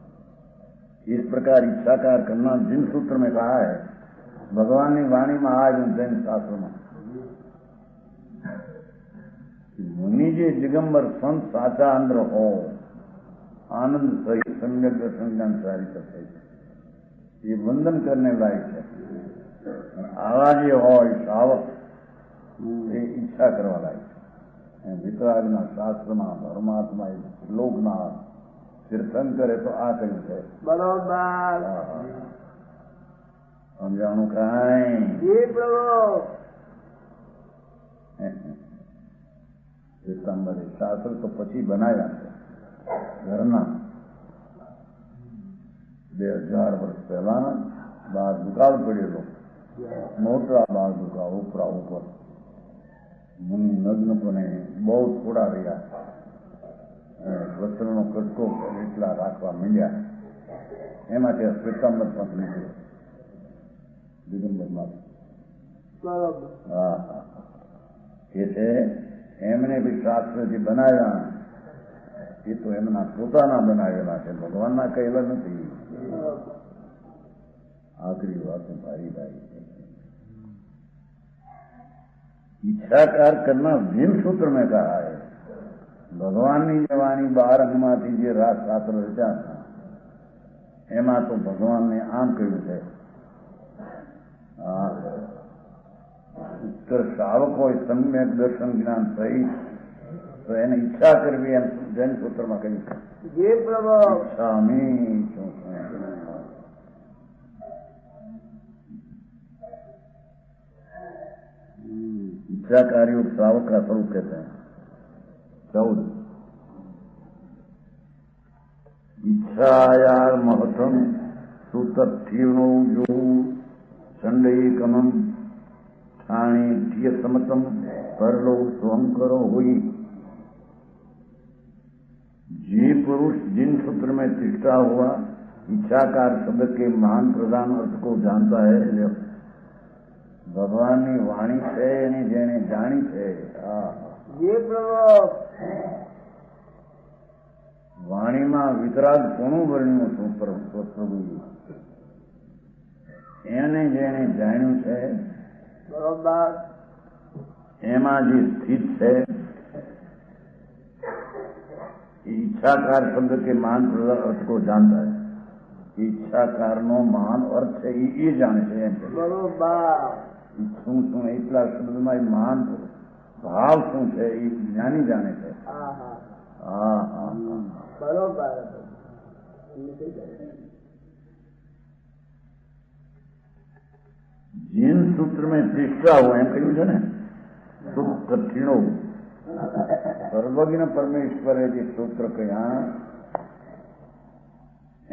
इस प्रकार इच्छाकार करना जिन सूत्र में कहा है भगवान की वाणी में आज जैन शास्त्र में मुनि जी दिगंबर संत साचा अंदर हो आनंद सहित सम्यक दर्शन ज्ञान सारी करते ये वंदन करने लायक है. आवा जे હોય શ્રાવક એ ઈચ્છા કરવા લાયક છે. વિતરાગના શાસ્ત્રમાં પરમાત્મા લોકના તીર્થંકરે તો આ કહ્યું છે. બરોબર. સમજાણું કાંઈ? જી પ્રભુ. તીર્થંકરે શાસ્ત્ર તો પછી બનાવ્યા છે ઘરના. 2000 વર્ષ પહેલા બહાર દુકાળ પડેલો, મોટા બહાર દુકાળ ઉપરા ઉપર મુનિ નગ્નપણે બહુ થોડા રહ્યા, વસ્ત્રનો કટકો એટલા રાખવા માંડ્યા. એમાંથી આ શ્વેતાંબર પણ નીકળ્યો દિગંબરમાં. બરોબર. હા હા, એ છે એમને બી શાસ્ત્ર જે બનાવ્યા એ તો એમના પોતાના બનાવેલા છે, ભગવાનના કહેલા નથી. આખરી વાત ભાઈ ભાઈ છે. ઈચ્છાકાર करना जिन सूत्र में कहा है ભગવાનની જવાની 12 અંગમાંથી જે રાસ શાસ્ત્ર રચ્યા હતા એમાં તો ભગવાનને આમ કહ્યું છે. ઉત્તર શ્રાવક હોય સમ્યક દર્શન જ્ઞાન સહિત તો એને ઈચ્છા કરવી એમ જૈન સૂત્રમાં કહ્યું છે. જી પ્રભુ. ઈચ્છામી છું. इच्छाकारी और श्रावक का स्वरूप कहते हैं. 14 इच्छायार महत्म सुतर्थीर्णो जो संडयीकमम ठाणी ठिय समतम परलो स्वयं करो हुई. जे पुरुष जिन सूत्र में तिष्ठा हुआ इच्छाकार शब्द के महान प्रधान अर्थ को जानता है, ભગવાનની વાણી છે એની જેને જાણી છે. જી પ્રભુ. વાણીમાં વિતરાગ કોનું વર્ણ્યું છું પ્રભુ એને જેને જાણ્યું છે બરોબર. એમાં જે સ્થિત છે ઈચ્છાકાર શબ્દ કે મહાન પ્રધાન अर्थ को जानता है. ઈચ્છાકારનો મહાન અર્થ છે એ જાણે છે એમ. બરોબર. શું શું એટલા શબ્દમાં મહાન પુરુષ ભાવ શું છે એ જ્ઞાની જાણે છે. હા હા હા હા હા. બરોબર જીન સૂત્ર में तिष्ठा हो એમ કહ્યું છે ને, સુખ કઠિણો સર્વજ્ઞ પરમેશ્વરે જે સૂત્ર કહ્યા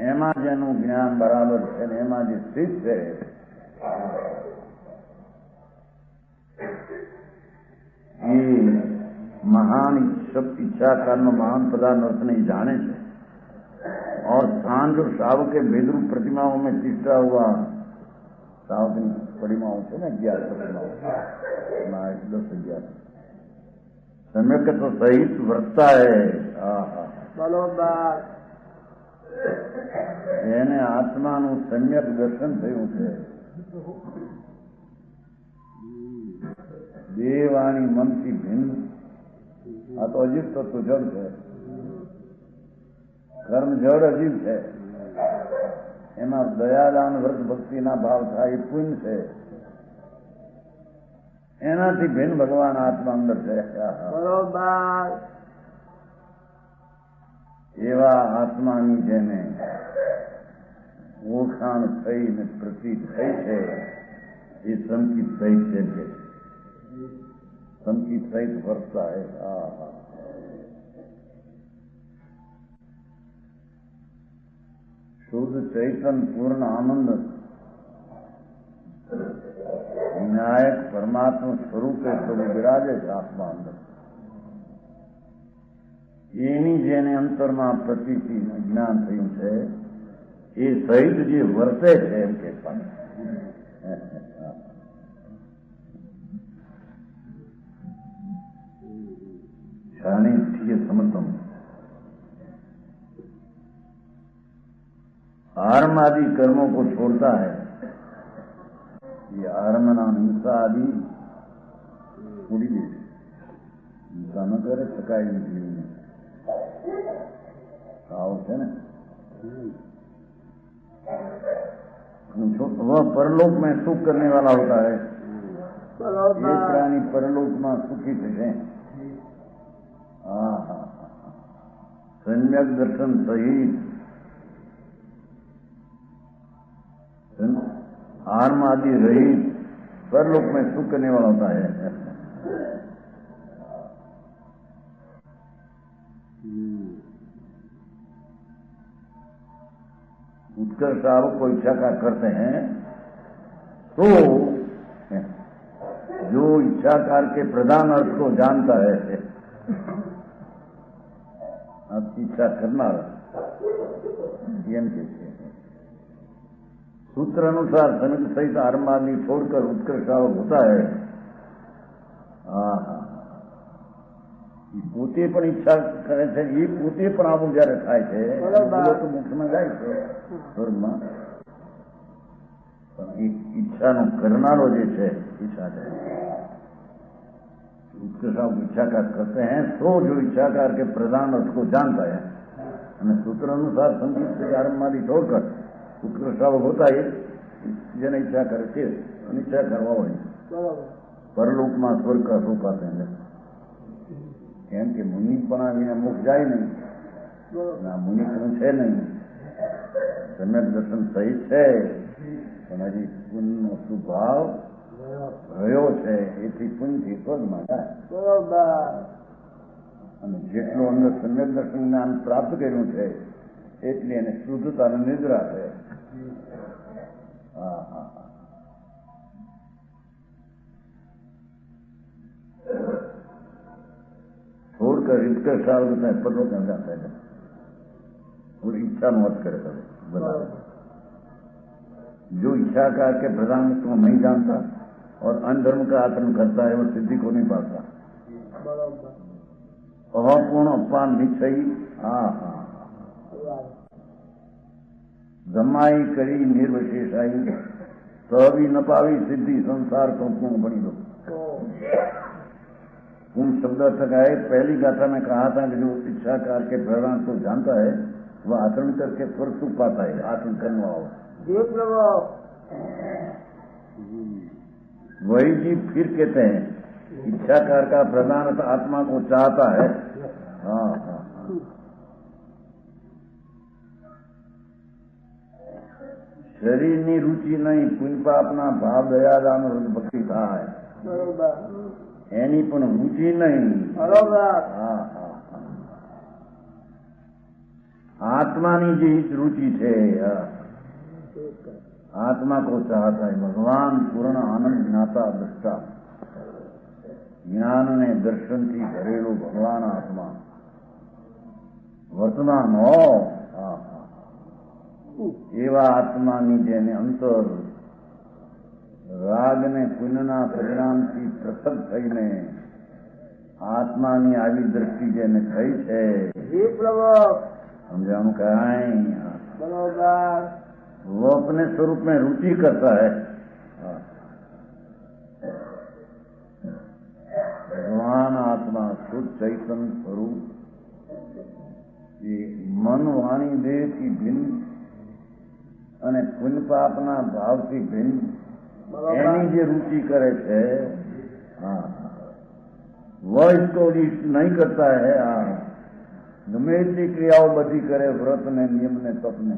એમાં જેનું જ્ઞાન બરાબર છે ને એમાં જે સ્થિત છે એ महान इच्छाकार महान पदार्थ अर्थ नहीं जाने से और स्थान जो श्रावक के भेदरूप प्रतिमाओं में तिष्ठा हुआ श्रावक की प्रतिमाओं से ना 11 प्रतिमाओं 10-11 सम्यक तो सहित वर्ता है. બરોબર જેને આત્માનું સમ્યક દર્શન થયું છે દેહ વાણી મનથી ભિન્ન. આ તો અજીબ તત્વ જડ છે, કર્મ જડ અજીબ છે. એમાં દયાદાન વ્રત ભક્તિના ભાવ થાય એ પુણ્ય છે. એનાથી ભિન્ન ભગવાન આત્મા અંદર છે. બરોબર એવા આત્માની જેને ઓળખાણ થઈ ને પ્રતીત થઈ છે એ સંકિત સહિત છે કે संकित सहित वर्षा है. शुद्ध चैतन्य पूर्ण आनंद विनायक परमात्मा स्वरूप है तो विराजे છે આત્મા અંદર. એની જેને અંતરમાં પ્રતીતિ જ્ઞાન થયું છે એ સહિત જે વર્તે છે એમ કે ठीक है समझता हूं. आर्म आदि कर्मों को छोड़ता है. ये आर्म नाम हिंसा आदि पूरी दे हिंसा न करे सकाई निकली है ना. वह परलोक में सुख करने वाला होता है. ये प्राणी परलोक में सुखी थे. सम्यक दर्शन सहित आर्म आदि रहित परलोक में सुख करने वाला होता है. उत्कर्ष श्रावक को इच्छा का करते हैं तो जो इच्छाकार के प्रधान अर्थ को जानता है इच्छा करना सूत्र अनुसार समित सहित आरंभानी छोड़कर उत्कर्ष श्रावक होता है. પોતે પણ ઈચ્છા કરે છે એ પોતે પણ આવું જયારે થાય છે તો મુખ્યમાં જાય છે સ્વર્ગમાં. પણ એ ઈચ્છાનો કરનારો જે છે ઈચ્છા છે उत्कर्षाव इच्छाकार करते हैं तो जो इच्छाकार के प्रधान अर्थ को जानता है सूत्र अनुसार संगीत से आरंभ छोड़कर उत्कर्षाव होता है જેને ઈચ્છા કરે છે અનિચ્છા કરવા હોય પરલોકમાં સ્વર્ગ કા સુખ પાતે हैं. કેમ કે મુનિપણા વિના મુખ જાય નહીં. ના મુનિપણું છે નહીં. સમ્યક દર્શન સહિત છે પણ હજી પુણ્યનો સ્વભાવ રહ્યો છે એથી પુણ્યથી સ્વર્ગમાં જાય. અને જેટલું અંદર સમ્યક દર્શન જ્ઞાન પ્રાપ્ત કર્યું છે એટલી એને શુદ્ધતા અને નિદ્રા છે. હા હા छोड़कर इसका ख्याल करता है पदों में जाता है और इच्छा मत करे बता. जो इच्छा का के प्रधानत्व को नहीं जानता और अनधर्म का आचरण करता है वो सिद्धि को नहीं पाता. अपूर्ण अपान निश्चयी जमाई करी निर्विशेषाई तो भी न पावी सिद्धि संसार को पूर्ण बनी दो. पूर्ण शब्द अर्थ का है. पहली गाथा में कहा था कि जो इच्छाकार के प्रधान को जानता है वह आचरण करके स्वर्ग सुख पाता है. आचरण करने वाला वही जीव फिर कहते हैं इच्छाकार का प्रधान आत्मा को चाहता है। हाँ हाँ, શરીરની રુચિ નહીં, પુણ્ય પાપના ભાવ દયા દાન ભક્તિ થાય બરોબર એની પણ રુચિ નહીં। બરોબર હા હા, આત્માની જે रुचि છે, आत्मा को चाहता है भगवान पूर्ण आनंद ज्ञाता दृष्टा, જ્ઞાન અને દર્શનથી ભરેલું ભગવાન આત્મા વર્તમાન હો। એવા આત્માની જેને અંતર રાગ ને પુણ્યના પરિણામથી પૃથક થઈને આત્માની આવી દ્રષ્ટિ જેને થઈ છે, જી પ્રભુ સમજાણું કાંઈ બરોબર वो अपने स्वरूप में रुचि करता है। भगवान आत्मा शुद्ध चैतन्य स्वरूप ये मन वाणी देह की भिन्न અને પુણ્ય પાપના ભાવથી ભિન્ન એની જે रुचि करे છે, हाँ वह इसको इष्ट नहीं करता है। हाँ गमे એટલી ક્રિયાઓ બધી કરે, વ્રત ને નિયમ ને તપ ને,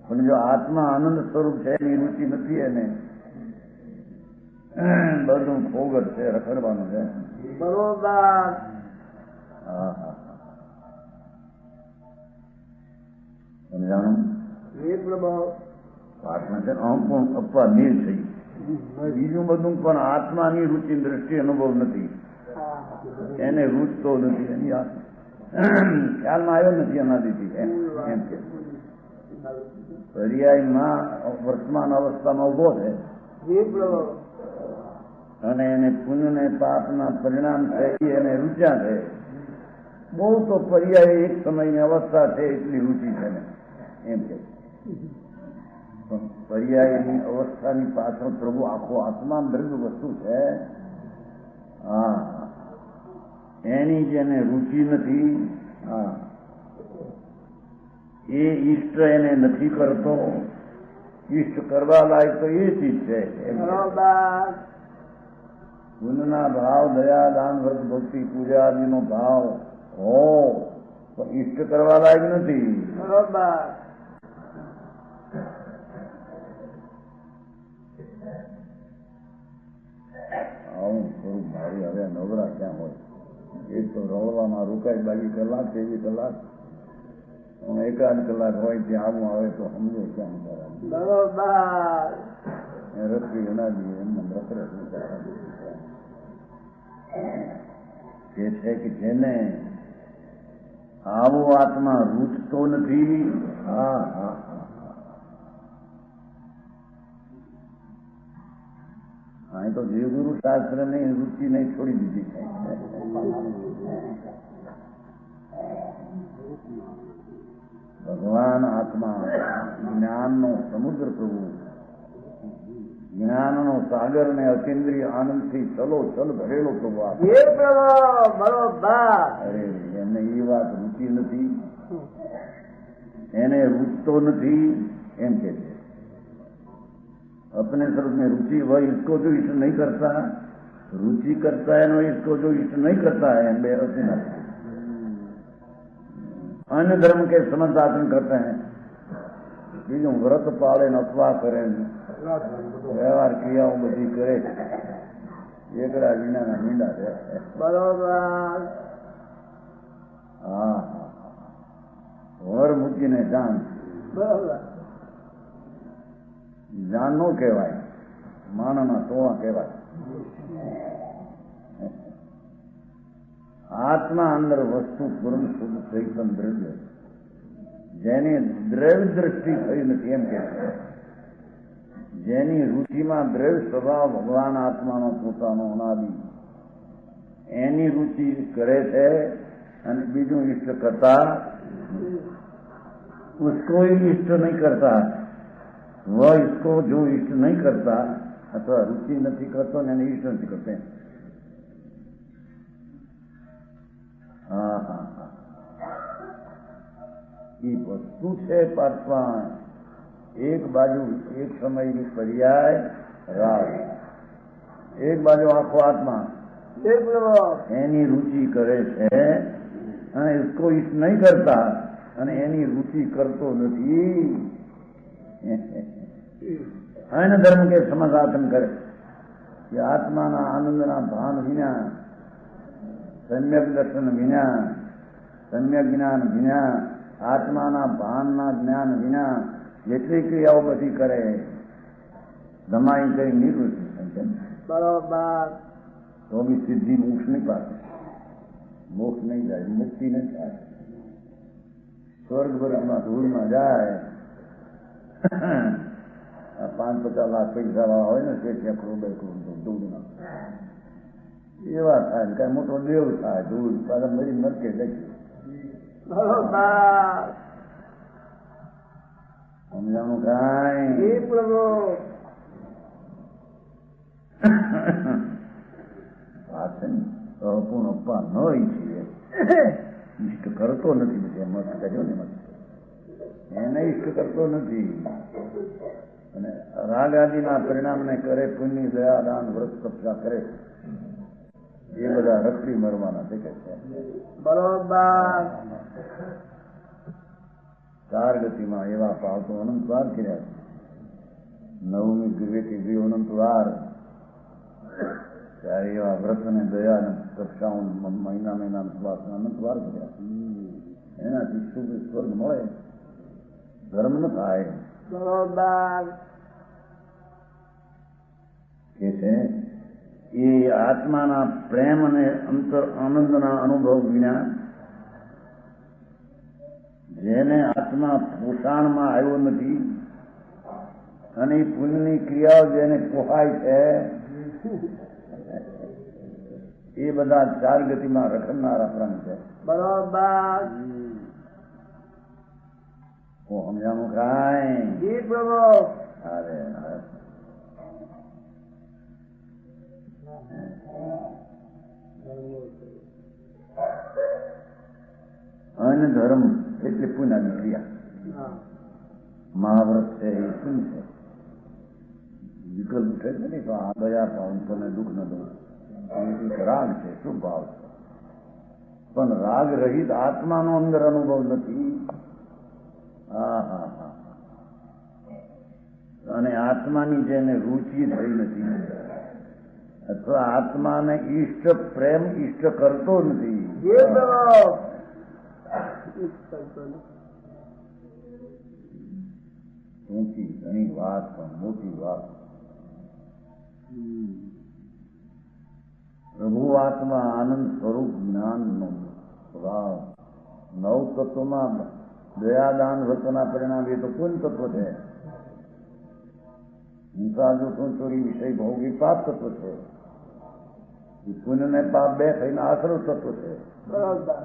પણ જો આત્મા આનંદ સ્વરૂપ છે એની રુચિ નથી, એને બધું ફોગટ છે, રખડવાનું છે। બરોબર હા હા, સમજાણું? જી પ્રભુ આત્મા છે આમ પણ અપવા નીર થઈ, બીજું બધું પણ આત્માની રુચિ દ્રષ્ટિ અનુભવ નથી, એને રૂચતો નથી, એની ખ્યાલમાં આવ્યો નથી અનાદિથી એમ કે પર્યાયમાં વર્તમાન અવસ્થામાં ઉભો છે જી પ્રભુ અને એને પુણ્ય ને પાપના પરિણામ છે એને રૂચ્યા છે। બહુ તો પર્યાય એક સમયની અવસ્થા છે એટલી રુચિ છે ને એમ કે, પણ પર્યાયની અવસ્થાની પાછળ પ્રભુ આખો આત્મા દ્રવ્ય વસ્તુ છે। હા, એની જેને રુચિ નથી, હા એ ઈષ્ટ એને નથી કરતો, ઈષ્ટ કરવા લાયક તો એ ચીજ છે। બરોબર પુણ્યના ભાવ દયા દાન વ્રત ભક્તિ પૂજા આદિનો ભાવ હો તો ઈષ્ટ કરવા લાયક નથી। બરોબર આવું સ્વરૂપ મારી હવે નવરા ક્યાં હોય? એક તો રવવામાં રોકાય બાકી કલાક એવી કલાક, અને એકાદ કલાક હોય ત્યાં આવું આવે તો સમજો ક્યાં કરાય। બરોબર રખડી અનાજી એમને રખડે એ છે કે જેને આવો આત્મા રૂચતો નથી, હા હા અહીં તો દેવગુરુ શાસ્ત્ર ની રુચિ નહીં છોડી દીધી છે। ભગવાન આત્મા જ્ઞાનનો સમુદ્ર પ્રભુ, જ્ઞાનનો સાગર ને અતિન્દ્રિય આનંદથી ચલો ચલ ભરેલો પ્રભુ આ। જી પ્રભુ બરોબર અરે એને એ વાત રૂચી નથી, એને રૂચતો નથી એમ કે છે। अपने स्वरूप में रुचि वह इसको जो इष्ट नहीं करता, रुचि करता है ना इसको जो इष्ट नहीं करता है, अन्य धर्म के समस्त आचरण करते हैं, बीजों व्रत पाले अफवा करे, व्यवहार क्रियाओं बधी करे, एकड़ा विना मींडा है। બરોબર हाँ वर मूकी ने जान, બરોબર જાનો કહેવાય, માનના તોવા કહેવાય। આત્મા અંદર વસ્તુ પૂર્ણ શુદ્ધ ચૈતન દ્રવ્ય, જેની દ્રવ્ય દ્રષ્ટિ થઈ નથી એમ કે છે, જેની રુચિમાં દ્રવ્ય સ્વભાવ ભગવાન આત્માનો પોતાનો અનાદિ એની રુચિ કરે છે અને બીજું ઇષ્ટ કરતા उसको ही इष्ट नहीं करता, वह इसको जो इष्ट नहीं करता अथवा रुचि नहीं करता ने इष्ट नहीं करते। हाँ हाँ हाँ, ये वस्तु है पात्मा एक बाजू एक समय की पर्याय राग એક બાજુ આખો આત્મા हे प्रभु એની રુચિ કરે છે અને इसको ઈશ નહીં કરતા અને એની રુચિ કરતો નથી. અન ધર્મ કે સમાસાધન કરે કે આત્માના આનંદના ભાન વિના, સમ્યક દર્શન વિના, સમ્યક જ્ઞાન વિના, આત્માના ભાનના જ્ઞાન વિના જેટલી ક્રિયાઓ બધી કરે દમાઈ કરી નિવૃત્તિ बरोबर તો બી સિદ્ધિ મોક્ષ નહીં પામે, મોક્ષ નહીં જાય, મુક્તિ નહીં થાય, સ્વર્ગ વર્ગમાં ધૂળમાં જાય. 5-50 લાખ પૈસા વાળા હોય ને તે કરોડ 2 કરોડ ધૂળના એવા થાય, કઈ મોટો દેવ થાય, ધૂળ પાછા મરી નરકે જશે. बरोबर સમજાણું કાંઈ? हे प्रभु વાત છે ને અપૂર્ણ અપા ન ઈચ્છીએ, ઈષ્ટ કરતો નથી. પછી એમ મત કર્યો ને મત એને ઈષ્ટ કરતો નથી અને રાગ આદિના પરિણામને કરે, પુણ્ય દયા દાન વ્રત તપસ્યા કરે, એ બધા રખડી મરવાના છે કે છે. बरोबर 4 ગતિમાં એવા ભાવ તો અનંત વાર કર્યા છે. 9મી વિવેકી જીવ અનંત વાર, ત્યારે એવા વ્રત અને દયા અને તપસ્યાઓ મહિના સુવાસ અનંત વાર કર્યા. એનાથી શુભ સ્વર્ગ મળે, ધર્મ ન થાય. बरोबर કે છે એ આત્માના પ્રેમ અને અંતર આનંદના અનુભવ વિના, જેને આત્મા પોષણમાં આવ્યો નથી અને એ પુણ્યની ક્રિયાઓ જેને પોહાય છે, એ બધા 4 ગતિમાં રખડનારા પ્રાણી છે. बरोबर સમજાણું કાંઈ? हे प्रभु અરે અન ધર્મ એટલે પુણ્યની ક્રિયા. हाँ મહાવ્રત છે એ પુણ્ય છે. વિકલ્પ છે ને, તો આ દયા પાઉં તને દુઃખ ન દઉં, એક રાગ છે, શુભ ભાવ છે. પણ રાગ રહિત આત્માનો અંદર અનુભવ નથી. અને આત્માની જેને રુચિ થઈ નથી, અથવા આત્માને ઈષ્ટ પ્રેમ ઈષ્ટ કરતો નથી. हे प्रभु ઊંચી ઘણી વાત, પણ મોટી વાત. પ્રભુ આત્મા આનંદ સ્વરૂપ જ્ઞાનનો સ્વભાવ 9 તત્વમાં દયાદાન વ્રતના પરિણામ એ તો પૂર્ણ તત્વ છે. હિંસા દુઃખ ચોરી વિષય ભોગી પાપ તત્વ છે. એ પુણ્ય ને પાપ 2 થઈને આશ્રવ તત્વ છે. बरोबर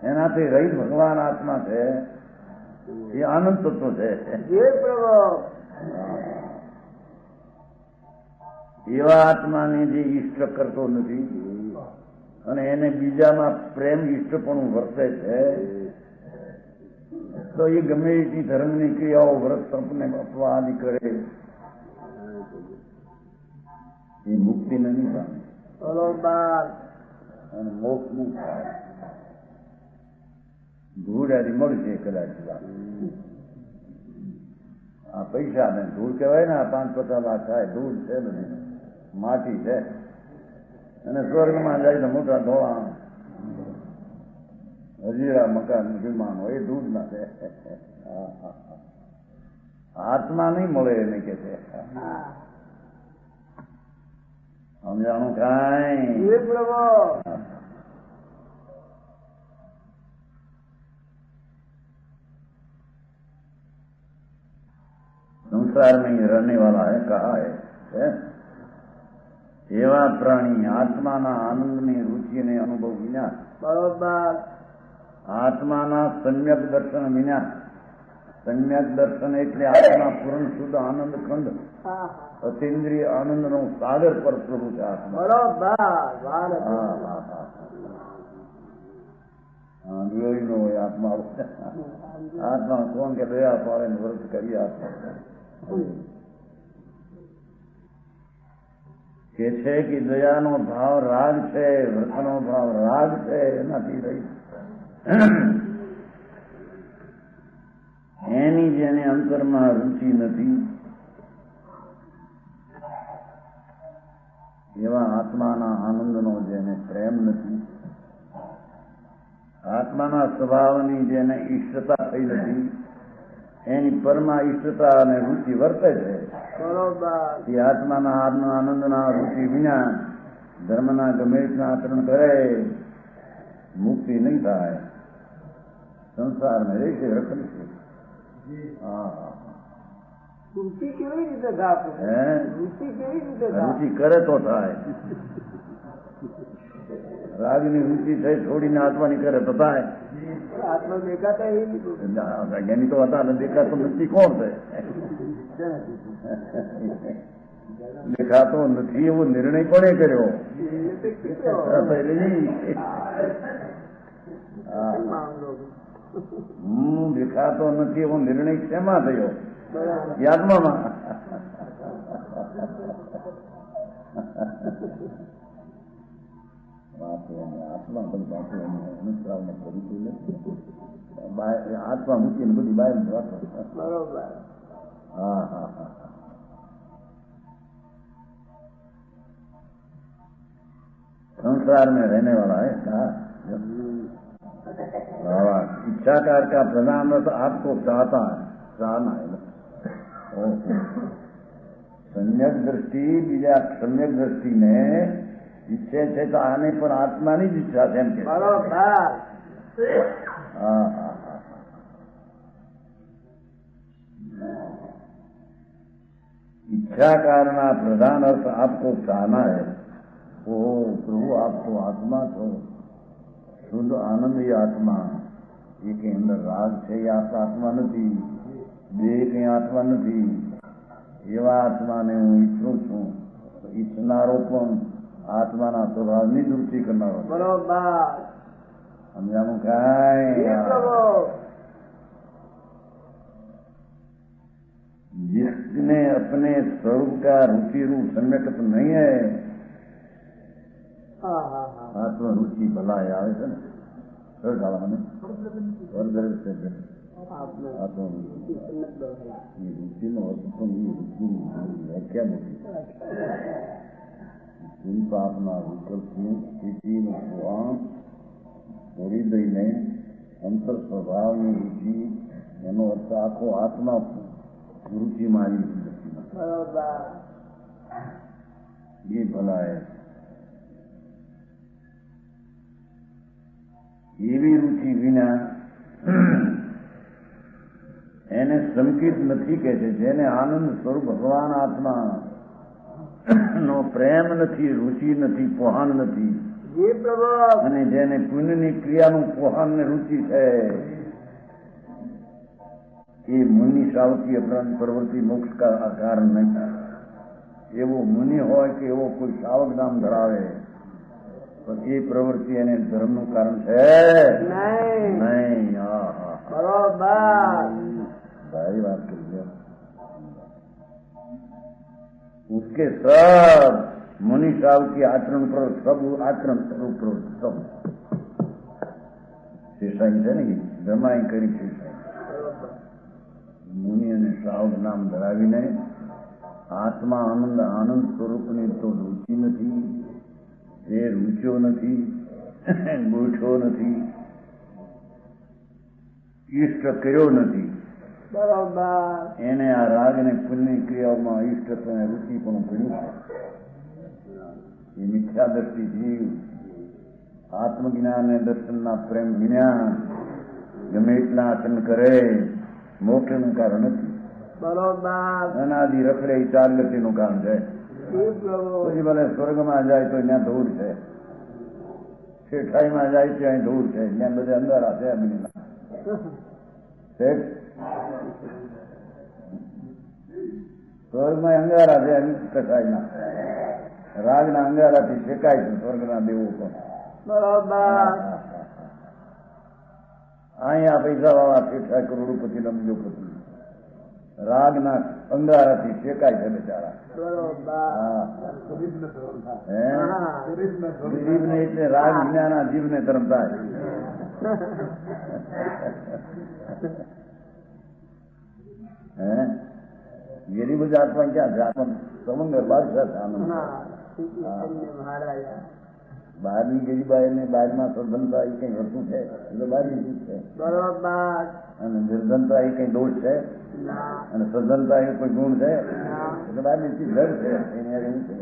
એનાથી રહિત ભગવાન આત્મા છે, એ આનંદ તત્વ છે. हे प्रभु એવા આત્માને જે ઈષ્ટ કરતો નથી અને એને બીજામાં પ્રેમ ઈષ્ટપણું વર્તે છે, તો એ ગમે એટલી ધર્મની ક્રિયાઓ વ્રત તપને અપવાદી કરે, એ મુક્તિ નહીં પામે बरोबर અને મોક્ષ નહીં થાય. ધૂળ આદિ મળશે કદાચ. આ પૈસા ને ધૂળ કહેવાય ને, 5-50 લાખ થાય, ધૂળ છે બધી, માટી છે. અને સ્વર્ગમાં જાય તો મોટા ધોળા હજીરા મકાન વિમાનો એ ધૂળ ના છે. આત્મા નહીં મળે એને કે છે. સમજાણું કાંઈ? हे प्रभु संसार में ही रहने वाला है, कहा है? एवा प्राणी आत्माना आनंदની રુચિને અનુભવ વિના, बरोबर આત્માના સમ્યક દર્શન વિના, સમ્યક દર્શન એટલે આત્મા પૂર્ણ શુદ્ધ આનંદ ખંડ, हाँ અતિન્દ્રિય આનંદનો સાગર પર પ્રભુ છે આત્મા. बरोबर જોઈનો હોય આત્મા. આત્મા કોણ કે દયા પાડે ને વ્રત કરી આત્મા. કે છે કે દયાનો ભાવ રાગ છે, વ્રતનો ભાવ રાગ છે, એનાથી રહી એની જેને અંતરમાં રુચિ નથી એવા આત્માના આનંદનો જેને પ્રેમ નથી, આત્માના સ્વભાવની જેને ઈષ્ટતા થઈ નથી, એની પરમા ઈષ્ટતા અને રુચિ વર્તે છે. બરોબર. એ આત્માના આનંદના રુચિ વિના ધર્મના ગમે રીતના આચરણ કરે મુક્તિ નહીં થાય, સંસારમાં રહેશે, રખડશે. રુચિ કેવી રીતે ગાતું? હે? રુચિ કેવી રીતે રુચિ કરે તો થાય. રાગની રુચિ થઈ છોડીને આત્માની કરે તો થાય. આત્મા દેખાતા એ નહીં. જ્ઞાની તો હતા ને દેખાતો નથી. કોણ છે? દેખાતો નથી એવો નિર્ણય કોને કર્યો? દેખાતો નથી એવો નિર્ણય શેમાં થયો? આત્મામાં. આત્મા બધી અનુષ્ઠાવને કરી આત્મા મૂકીને બધી બહાર વાતો. બરોબર. હા હા હા. संसार में रहने वाला है कहा इच्छाकार का प्रधान तो आपको चाहता है, चाहना है. सम्यक दृष्टि बीजा सम्यक दृष्टि में ઈચ્છે છે તો આને પણ આત્માની જ ઈચ્છા છે એમ કે. બરોબર. હા હા હા. इच्छाकारना प्रधान अर्थ आपको चाहना है. ओ प्रभु आप तो आत्मा છો, શુદ્ધ આનંદી આત્મા. એ કઈ અંદર રાગ છે એ આત્મા નથી, દેહ કઈ આત્મા નથી. એવા આત્માને હું ઈચ્છું છું. ઈચ્છનારો પણ આત્માના સ્વભાવની જ રુચિ કરનારો. બરોબર. સમજાનું કાંઈ? जिसने अपने स्वरूप का रुचि रूप सम्यक नहीं है, आत्म रुचि भला આવે છે ને સરખાવાને વર્ગર છે આત્મ રુચિનો અર્થ પણ એ રુચિની વ્યાખ્યા નથી. આપના વિકલ્પની સ્થિતિનું પુરાણ છોડી દઈને અંતર સ્વભાવની રુચિ, એનો અર્થ આખો આત્મા રુચિમાં એ ભલાય. એવી રુચિ વિના એને સંકિત નથી કે છે. જેને આનંદ સ્વરૂપ ભગવાન આત્મા નો પ્રેમ નથી, રુચિ નથી, પોહાણ નથી, અને જેને પુણ્યની ક્રિયાનું પોહાણ ને રુચિ છે, એ મુનિ સાવકી અપરાંત પ્રવૃત્તિ મોક્ષ કા કારણ નહીં. એવો મુનિ હોય કે એવો કોઈ સાવક નામ ધરાવે પણ એ પ્રવૃત્તિ એને ધર્મનું કારણ છે નહીં. બરોબર. भारी बात करिए. उसके सब मुनि साहब के आचरण पर सब आचरण स्वरूप सब શેષાઈ છે ને જમાઈ કરી શેષાઈ. મુનિ અને સાહબ નામ ધરાવીને આત્મા આનંદ સ્વરૂપની તો રુચિ નથી, એ રૂચ્યો નથી, ગોઠ્યો નથી, ઈષ્ટ કર્યો નથી. બરોબર. એને આ રાગ ને પુણ્ય ક્રિયાઓમાં ઈષ્ટ અને રુચિ પણ કર્યું છે. એ મિથ્યા દ્રષ્ટિ જીવ આત્મજ્ઞાન અને દર્શનના પ્રેમ વિના ગમે એટલા આચરણ કરે મોક્ષનું કારણ નથી. બરોબર. અનાદિ રખડે એ ચાર ગતિનું કારણ છે. પછી ભલે સ્વર્ગમાં જાય તો ત્યાં ધૂળ છે, શેઠાઈમાં જાય ત્યાં ધૂળ છે, ત્યાં બધે અંધારા છે. સ્વર્ગમાં અંગારા છે, કસાઈના રાગના અંગારાથી શેકાય છે સ્વર્ગના દેવો પણ. બરોબર. અહીંયા પૈસા વાળા શેઠા કરોડપતિ રમજો પતિ રાગના અંગારાથી શેકાય છે બિચારા. બરોબર હા હે હા. જીવને એટલે રાગ જ્ઞાના જીવને ધર્મ થાય. હે ગરીબ જ આત્મા ક્યાં છે? આત્મા સમંગર બાદશાહ આનંદ. મહારાજ બહારની ગરીબાઈ ને બહારમાં સદનતા એ કઈ વસ્તુ છે? એટલે બહારની ચીજ છે. બરોબર અને નિર્ધનતા એ કઈ દોષ છે? ના અને સદનતા એ કોઈ ગુણ છે? ના એટલે બહારની ચીજ ઘર છે. એની હારે શું છે?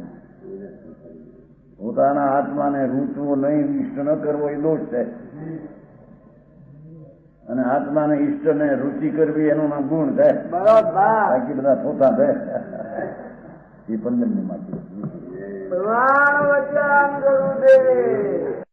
પોતાના આત્માને રૂચવું નહીં, ઇષ્ટ ન કરવો એ દોષ છે. અને આત્માને ઇષ્ટ ને રુચિ કરવી એનું નામ ગુણ છે. બરોબર બાકી બધા પોતા છે. એ 15 ની માટી. પ્રમાણ વચન ગુરુદેવ